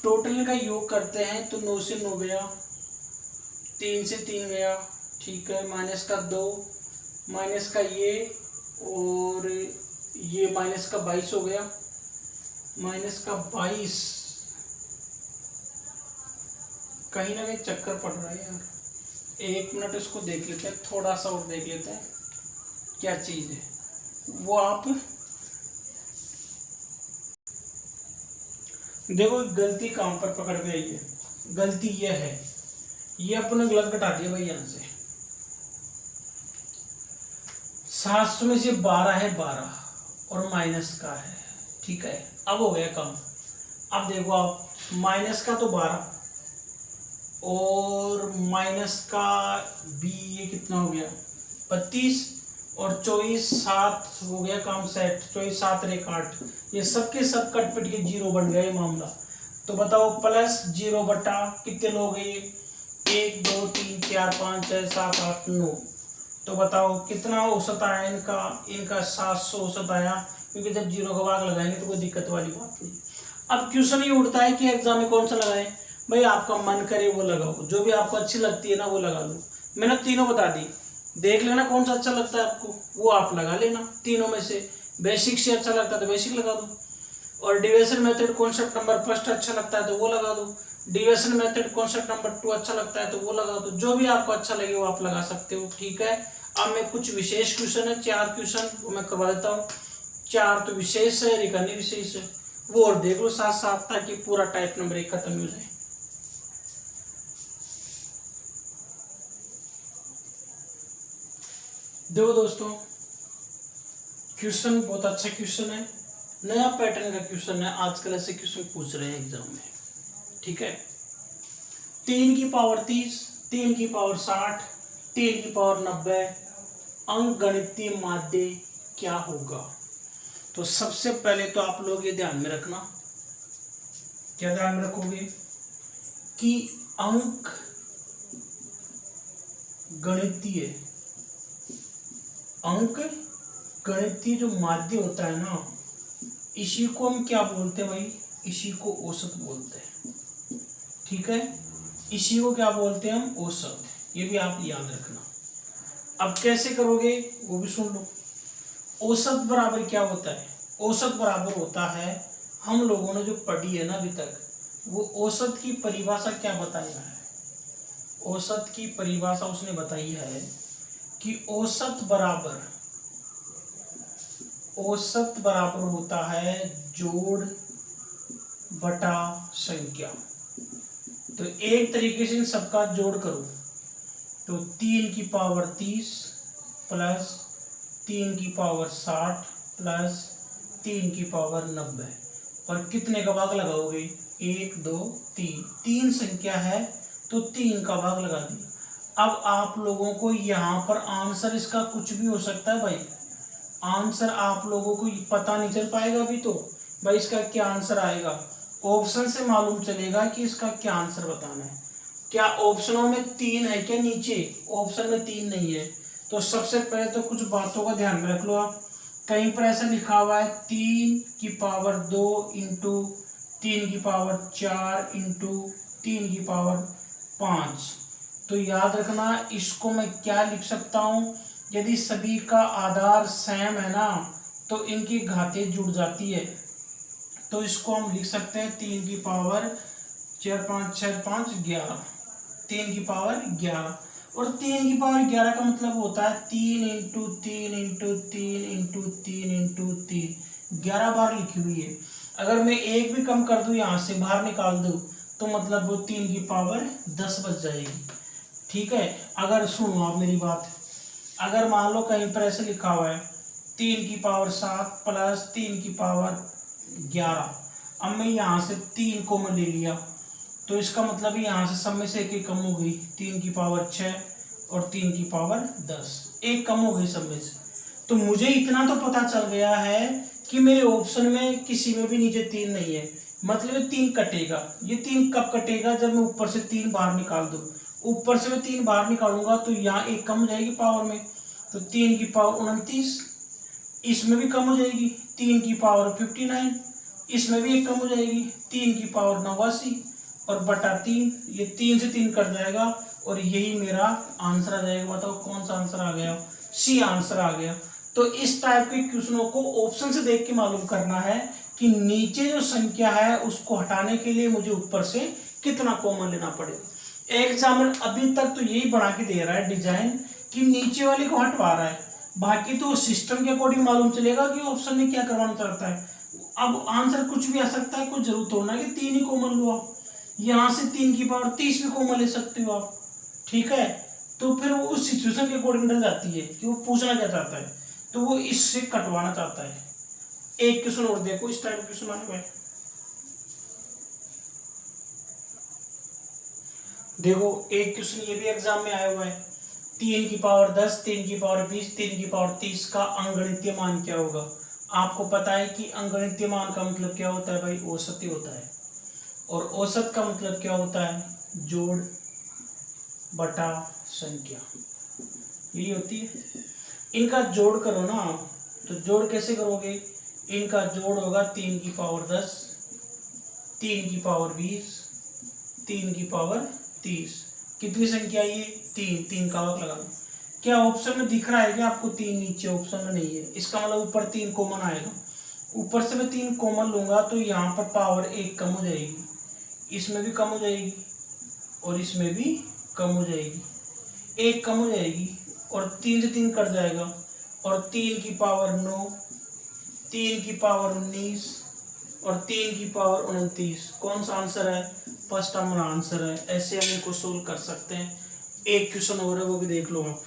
टोटल का योग करते हैं तो 9 से 9 गया, 3 से 3 गया, ठीक है। -2 माइनस का ये, और ये -22 हो गया, -22। कहीं ना कहीं चक्कर पड़ रहा है यार, 1 मिनट इसको देख लेते हैं, थोड़ा सा और देख लेते हैं क्या चीज़ है वो। आप देखो गलती कहाँ पर पकड़ में आई है, गलती ये है, ये अपने गलत घटा दिया भाई। यहाँ से 700 में से 12 है, 12 और माइनस का है, ठीक है। अब हो गया कम। अब देखो आप, माइनस का तो 12 और माइनस का भी, ये कितना हो गया 32 और 24 7 हो गया काम सेट। 24 7 1 8, ये सबके सब कट पिट के 0 बन गया ये मामला। तो बताओ +0 बटा कितने लोग हैं, 1 2 3 4 5 6 7 8 9। तो बताओ कितना औसत आया इनका 700 औसत आया, क्योंकि जब 0 का भाग लगाएंगे तो कोई दिक्कत वाली बात नहीं। अब क्वेश्चन ये उठता है कि एग्जाम में कौन सा लगाएं, भाई आपका मन करे वो लगाओ, जो भी आपको अच्छी लगती है ना वो लगा लो। मैंने तीनों बता दी, देख लेना कौन सा अच्छा लगता है आपको, वो आप लगा लेना। तीनों में से बेसिक से अच्छा लगता है तो बेसिक लगा दो, और division method concept number first अच्छा लगता है तो वो लगा दो, डिविजन मेथड कॉन्सेप्ट नंबर 2 अच्छा लगता है तो वो लगा दो। जो भी आपको अच्छा लगे वो आप लगा सकते हो, ठीक है। अब मैं कुछ विशेष क्वेश्चन है, 4 क्वेश्चन वो मैं करवा देता हूँ। 4 तो विशेष है, एक अन्य विशेष है, वो और देख लो साथ साथ, ताकि पूरा टाइप नंबर 1 खत्म हो जाए। देखो दोस्तों, क्वेश्चन बहुत अच्छा क्वेश्चन है, नया पैटर्न का क्वेश्चन है, आजकल ऐसे क्वेश्चन पूछ रहे हैं एग्जाम में, ठीक है। 3 की पावर 30, 3 की पावर 60, 3 की पावर 90 अंक गणितीय माध्य क्या होगा। तो सबसे पहले तो आप लोग ये ध्यान में रखना, क्या ध्यान में रखोगे कि अंक गणितीय जो माध्य होता है ना, इसी को हम क्या बोलते हैं भाई, इसी को औसत बोलते हैं, ठीक है। इसी को क्या बोलते हैं हम, औसत। ये भी आप याद रखना। अब कैसे करोगे वो भी सुन लो। औसत बराबर क्या होता है, औसत बराबर होता है, हम लोगों ने जो पढ़ी है ना अभी तक, वो औसत की परिभाषा क्या बताया है। औसत की परिभाषा उसने बताई है कि औसत बराबर होता है जोड़ बटा संख्या। तो एक तरीके से इन सबका जोड़ करो तो 3 की पावर 30 प्लस 3 की पावर 60 प्लस 3 की पावर 90, और कितने का भाग लगाओगे, 1 2 3, 3 संख्या है तो 3 का भाग लगा दिया। अब आप लोगों को यहाँ पर आंसर इसका कुछ भी हो सकता है भाई, आंसर आप लोगों को पता नहीं चल पाएगा अभी तो भाई इसका क्या आंसर आएगा, ऑप्शन से मालूम चलेगा कि इसका क्या आंसर बताना है। क्या ऑप्शनों में 3 है क्या, नीचे ऑप्शन में 3 नहीं है। तो सबसे पहले तो कुछ बातों का ध्यान में रख लो आप, कहीं पर ऐसा लिखा हुआ है 3 की पावर 2 इंटू 3 की पावर 4 इंटू 3 की पावर 5। तो याद रखना इसको मैं क्या लिख सकता हूँ, यदि सभी का आधार सेम है ना तो इनकी घातें जुड़ जाती है। तो इसको हम लिख सकते हैं 3 की पावर 4 5 6 5 11, 3 की पावर 11, और 3 की पावर 11 का मतलब होता है 3 इंटू 3 इंटू 3 इंटू 3 इंटू 3, 11 बार लिखी हुई है। अगर मैं एक भी कम कर दूं यहाँ से बाहर निकाल दूं तो मतलब वो 3 की पावर 10 बच जाएगी, ठीक है। अगर सुनो आप मेरी बात, अगर मान लो कहीं पर ऐसे लिखा हुआ है 3 की पावर 7 प्लस 3 की पावर 11, अब मैं यहाँ से 3 को मैं ले लिया तो इसका मतलब यहाँ से सब में से एक कम हो गई, 3 की पावर 6 और 3 की पावर 10, एक कम हो गई सब में से। तो मुझे इतना तो पता चल गया है कि मेरे ऑप्शन में किसी में भी नीचे 3 नहीं है, मतलब 3 कटेगा। ये 3 कब कटेगा, जब मैं ऊपर से 3 बाहर निकाल दूँ। ऊपर से मैं 3 बाहर निकालूंगा तो यहाँ एक कम हो जाएगी पावर में, तो 3 की पावर 29, इसमें भी कम हो जाएगी 3 की पावर 59, इसमें भी एक कम हो जाएगी 3 की पावर 89, और बटा 3, ये 3 से 3 कट जाएगा और यही मेरा आंसर आ जाएगा। बताओ कौन सा आंसर आ गया, सी आंसर आ गया। तो इस टाइप के क्वेश्चनों को ऑप्शन से देख के मालूम करना है कि नीचे जो संख्या है उसको हटाने के लिए मुझे ऊपर से कितना कॉमन लेना पड़ेगा। एग्जामिनर अभी तक तो यही बना के दे रहा है डिजाइन कि नीचे वाले को हटवा रहा है, बाकी तो सिस्टम के अकॉर्डिंग मालूम चलेगा कि ऑप्शन में क्या करवाना चाहता है। अब आंसर कुछ भी आ सकता है, कुछ जरूरत होना कि 3 ही कॉमन लो आप, यहाँ से 3 की पावर 30 भी कॉमन ले सकते हो आप, ठीक है। तो फिर वो उस सिचुएशन के अकॉर्डिंग डर जाती है कि वो पूछना क्या चाहता है, तो वो इससे कटवाना चाहता है। एक क्वेश्चन और देखो, इस टाइप क्वेश्चन आए हुए देखो, एक क्वेश्चन ये भी एग्जाम में आया हुआ है, 3 की पावर 10, 3 की पावर 20, 3 की पावर 30 का अंगणितीय मान क्या होगा। आपको पता है कि अंगणितीय मान का मतलब क्या होता है भाई, औसत ही होता है, और औसत का मतलब क्या होता है, जोड़ बटा संख्या, यही होती है। इनका जोड़ करो ना आप, तो जोड़ कैसे करोगे, इनका जोड़ होगा 3 की पावर 10, 3 की पावर 20, 3 की पावर 30, कितनी संख्या ये 3, 3 का भाग लगा दो, क्या ऑप्शन में दिख रहा है कि आपको 3 नीचे ऑप्शन में नहीं है, इसका मतलब ऊपर 3 कॉमन आएगा। ऊपर से मैं 3 कॉमन लूंगा तो यहाँ पर पावर 1 कम हो जाएगी, इसमें भी कम हो जाएगी और इसमें भी कम हो जाएगी, 1 कम हो जाएगी और 3 से 3 कट जाएगा और 3 की पावर 9, 3 की पावर 19 और 3 की पावर 29। कौन सा आंसर है? फर्स्ट हमारा आंसर है। ऐसे हम इनको सोल्व कर सकते हैं। एक क्वेश्चन और है, वो भी देख लो आप।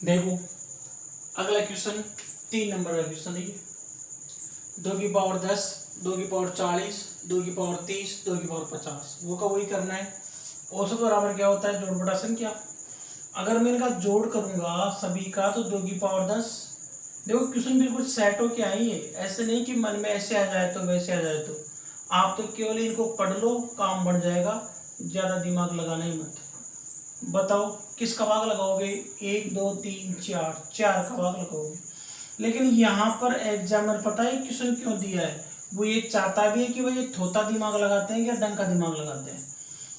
देखो अगला क्वेश्चन 3 नंबर का क्वेश्चन है। 2 की पावर 10, 2 की पावर 40, 2 की पावर 30, 2 की पावर 50। वो का वही करना है। औसत बराबर क्या होता है? जोड़ बटा संख्या। अगर मैं इनका जोड़ करूंगा सभी का तो 2 की पावर 10। देखो क्वेश्चन बिल्कुल सेट हो के आई है, ऐसे नहीं कि मन में ऐसे आ जाए तो वैसे आ जाए। तो आप तो केवल इनको पढ़ लो, काम बढ़ जाएगा, ज्यादा दिमाग लगाना ही मत। बताओ किस का भाग लगाओगे? 1 2 3 4, 4 का भाग लगाओगे। लेकिन यहाँ पर एग्जामिनर पता है क्वेश्चन क्यों दिया है? वो ये चाहता भी है कि भाई ये थोता दिमाग लगाते हैं या डंग का दिमाग लगाते हैं।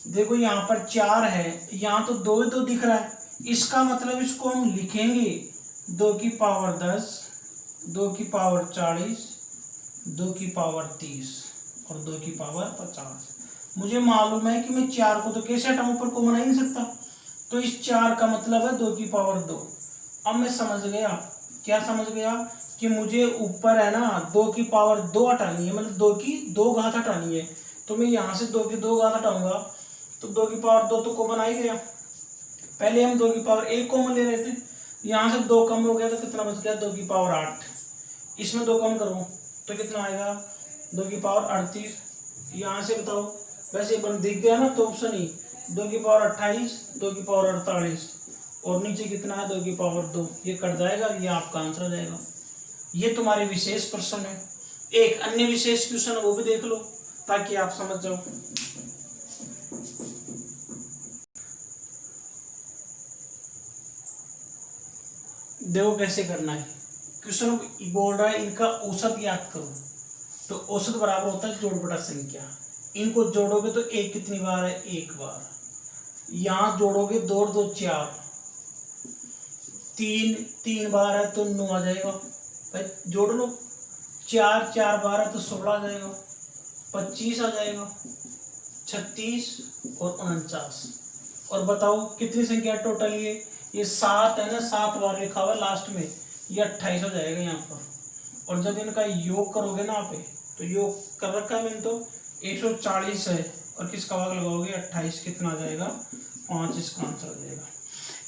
देखो यहाँ पर 4 है, यहाँ तो 2 ही 2 दिख रहा है, इसका मतलब इसको हम लिखेंगे 2 की पावर 10, 2 की पावर 40, 2 की पावर 30 और 2 की पावर 50। मुझे मालूम है कि मैं 4 को तो कैसे हटाऊं, पर कॉमन आ ही नहीं सकता। तो इस 4 का मतलब है 2 की पावर 2। अब मैं समझ गया, क्या समझ गया? कि मुझे ऊपर है ना 2 की पावर 2 हटानी है, मतलब 2 की 2 घात हटानी है। तो मैं यहाँ से 2 की 2 घात हटाऊंगा तो 2 की पावर 2 तो कॉमन आ ही गया। पहले हम 2 की पावर 1 कॉमन ले रहे थे, यहाँ से 2 कम हो गया तो कितना बच गया? 2 की पावर 8। इसमें 2 कम करो तो कितना आएगा? 2 की पावर 38। यहाँ से बताओ, वैसे बन दिख गया ना तो ऑप्शन ही 2 की पावर 28, 2 की पावर 48 और नीचे कितना है? 2 की पावर 2। ये कट जाएगा, ये आपका आंसर आ जाएगा। ये तुम्हारे विशेष प्रश्न है। एक अन्य विशेष क्वेश्चन है, वो भी देख लो ताकि आप समझ जाओ। देखो कैसे करना है। क्वेश्चन बोल रहा है इनका औसत याद करो, तो औसत बराबर होता है जोड़ बटा संख्या। इनको जोड़ोगे तो 1 कितनी बार है? 1 बार। यहां जोड़ोगे 2 और 2 4, 3 बार है तो 9 आ जाएगा। भाई जोड़ लो, 4 बार है तो 16 आ जाएगा, 25 आ जाएगा, 36 और 49। और बताओ कितनी संख्या टोटल? ये 7 है ना, 7 बार लिखा हुआ है लास्ट में, ये 28 हो जाएगा यहाँ पर। और जब इनका योग करोगे ना आप, तो योग कर रखा है मैंने, तो 140 है और किसका भाग लगाओगे? 28। कितना आ जाएगा? 5। इसका आंसर आ जाएगा।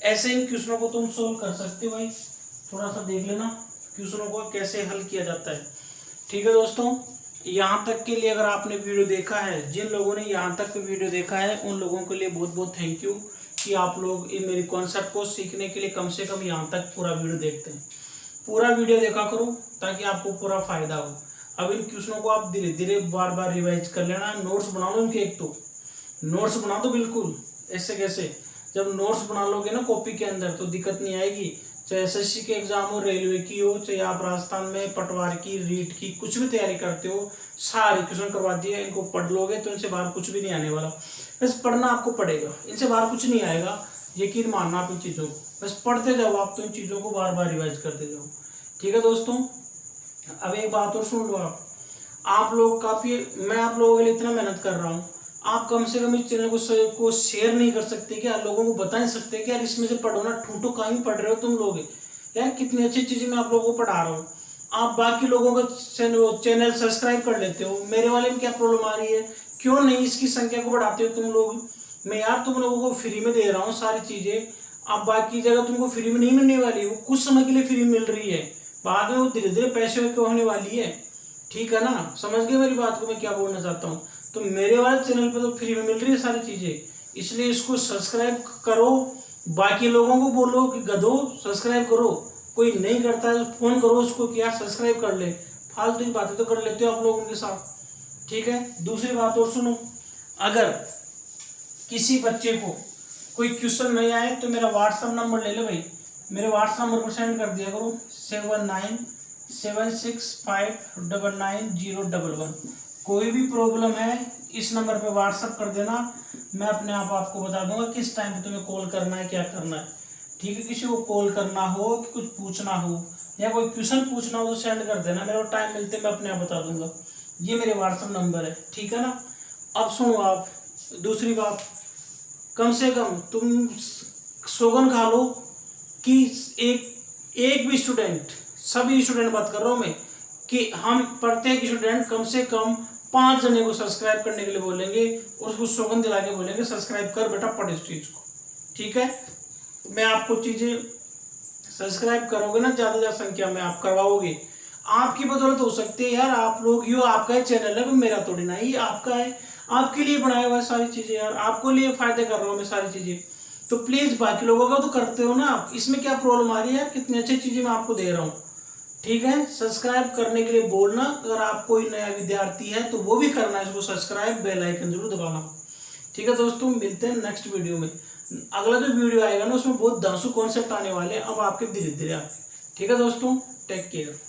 ऐसे इन क्वेश्चनों को तुम सोल्व कर सकते हो। भाई थोड़ा सा देख लेना क्वेश्चनों को कैसे हल किया जाता है। ठीक है दोस्तों, यहाँ तक के लिए अगर आपने वीडियो देखा है, जिन लोगों ने यहाँ तक वीडियो देखा है उन लोगों के लिए बहुत बहुत थैंक यू कि आप लोग इन मेरी कॉन्सेप्ट को सीखने के लिए कम से कम यहाँ तक पूरा वीडियो देखते हैं। पूरा वीडियो देखा करो ताकि आपको पूरा फायदा हो। अब इन क्वेश्चनों को आप धीरे धीरे बार बार रिवाइज कर लेना। नोट्स बना लो इनके, एक तो नोट्स बना दो बिल्कुल। ऐसे कैसे? जब नोट्स बना लोगे ना कॉपी के अंदर तो दिक्कत नहीं आएगी। चाहे एसएससी के एग्जाम हो, रेलवे की हो, चाहे आप राजस्थान में पटवार की, रीट की, कुछ भी तैयारी करते हो, सारे क्वेश्चन करवा दिए। इनको पढ़ लोगे तो इनसे बाहर कुछ भी नहीं आने वाला। बस पढ़ना आपको पड़ेगा, इनसे बाहर कुछ नहीं आएगा, यकीन मानना आप इन चीज़ों को। बस पढ़ते जाओ आप, तो इन चीज़ों को बार बार रिवाइज करते जाओ। ठीक है दोस्तों, अब एक बात और सुन लो। आप लोग काफ़ी, मैं आप लोगों के लिए इतना मेहनत कर रहा हूँ, आप कम से कम इस चैनल को शेयर नहीं कर सकते क्या? लोगों को बता नहीं सकते क्या? यार इसमें से पढ़ो ना, ठूठो काम ही पढ़ रहे हो तुम लोग यार। कितनी अच्छी चीज़ें मैं आप लोगों को पढ़ा रहा हूँ, आप बाकी लोगों का चैनल सब्सक्राइब कर लेते हो। मेरे वाले में क्या प्रॉब्लम आ रही है? क्यों नहीं इसकी संख्या को बढ़ाते हो तुम लोग? मैं यार तुम लोगों को फ्री में दे रहा हूँ सारी चीज़ें। अब बाकी जगह तुमको फ्री में नहीं मिलने वाली, वो कुछ समय के लिए फ्री मिल रही है, बाद में वो धीरे धीरे पैसे क्यों होने वाली है। ठीक है ना, समझ गए मेरी बात को मैं क्या बोलना चाहता हूँ? तो मेरे वाले चैनल पे तो फ्री में मिल रही है सारी चीज़ें, इसलिए इसको सब्सक्राइब करो। बाकी लोगों को बोलो कि गधो सब्सक्राइब करो। कोई नहीं करता है तो फोन करो उसको कि यार सब्सक्राइब कर ले। फालतू की बातें तो कर लेते हो आप लोग उनके साथ। ठीक है, दूसरी बात और सुनो, अगर किसी बच्चे को कोई क्वेश्चन नहीं आए तो मेरा व्हाट्सअप नंबर ले लो भाई, मेरे व्हाट्सअप नंबर पर सेंड कर दिया करो 7976599011। कोई भी प्रॉब्लम है इस नंबर पे व्हाट्सअप कर देना, मैं अपने आप आपको बता दूंगा किस टाइम पे तुम्हें कॉल करना है, क्या करना है। ठीक है, किसी को कॉल करना हो कि कुछ पूछना हो या कोई क्वेश्चन पूछना हो तो सेंड कर देना, मेरे को टाइम मिलते मैं अपने आप बता दूंगा। ये मेरे व्हाट्सअप नंबर है, ठीक है ना। अब सुनो आप दूसरी बात, कम से कम तुम सौगन खा लो कि एक भी स्टूडेंट, सभी स्टूडेंट बात कर रहा हूँ मैं, कि हम प्रत्येक स्टूडेंट कम से कम 5 जने को सब्सक्राइब करने के लिए बोलेंगे और उसको सौगंध दिला के बोलेंगे सब्सक्राइब कर बेटा, पढ़ इस चीज को। ठीक है, मैं आपको चीजें सब्सक्राइब करोगे ना, ज्यादा ज्यादा संख्या में आप करवाओगे, आपकी बदौलत हो सकती है यार। आप लोग यो आपका ही चैनल है, मेरा थोड़ी ना, ये आपका है, आपके लिए बनाया हुआ है सारी चीजें यार, आपको लिए फायदे कर रहा हूँ मैं सारी चीजें। तो प्लीज बाकी लोगों का तो करते हो ना आप, इसमें क्या प्रॉब्लम आ रही है यार, कितनी अच्छी चीजें मैं आपको दे रहा हूँ। ठीक है, सब्सक्राइब करने के लिए बोलना, अगर आप कोई नया विद्यार्थी है तो वो भी करना है इसको सब्सक्राइब, बेल आइकन जरूर दबाना। ठीक है दोस्तों, मिलते हैं नेक्स्ट वीडियो में। अगला जो वीडियो आएगा ना उसमें बहुत धांसू कॉन्सेप्ट आने वाले हैं, अब आपके धीरे धीरे आते। ठीक है दोस्तों, टेक केयर।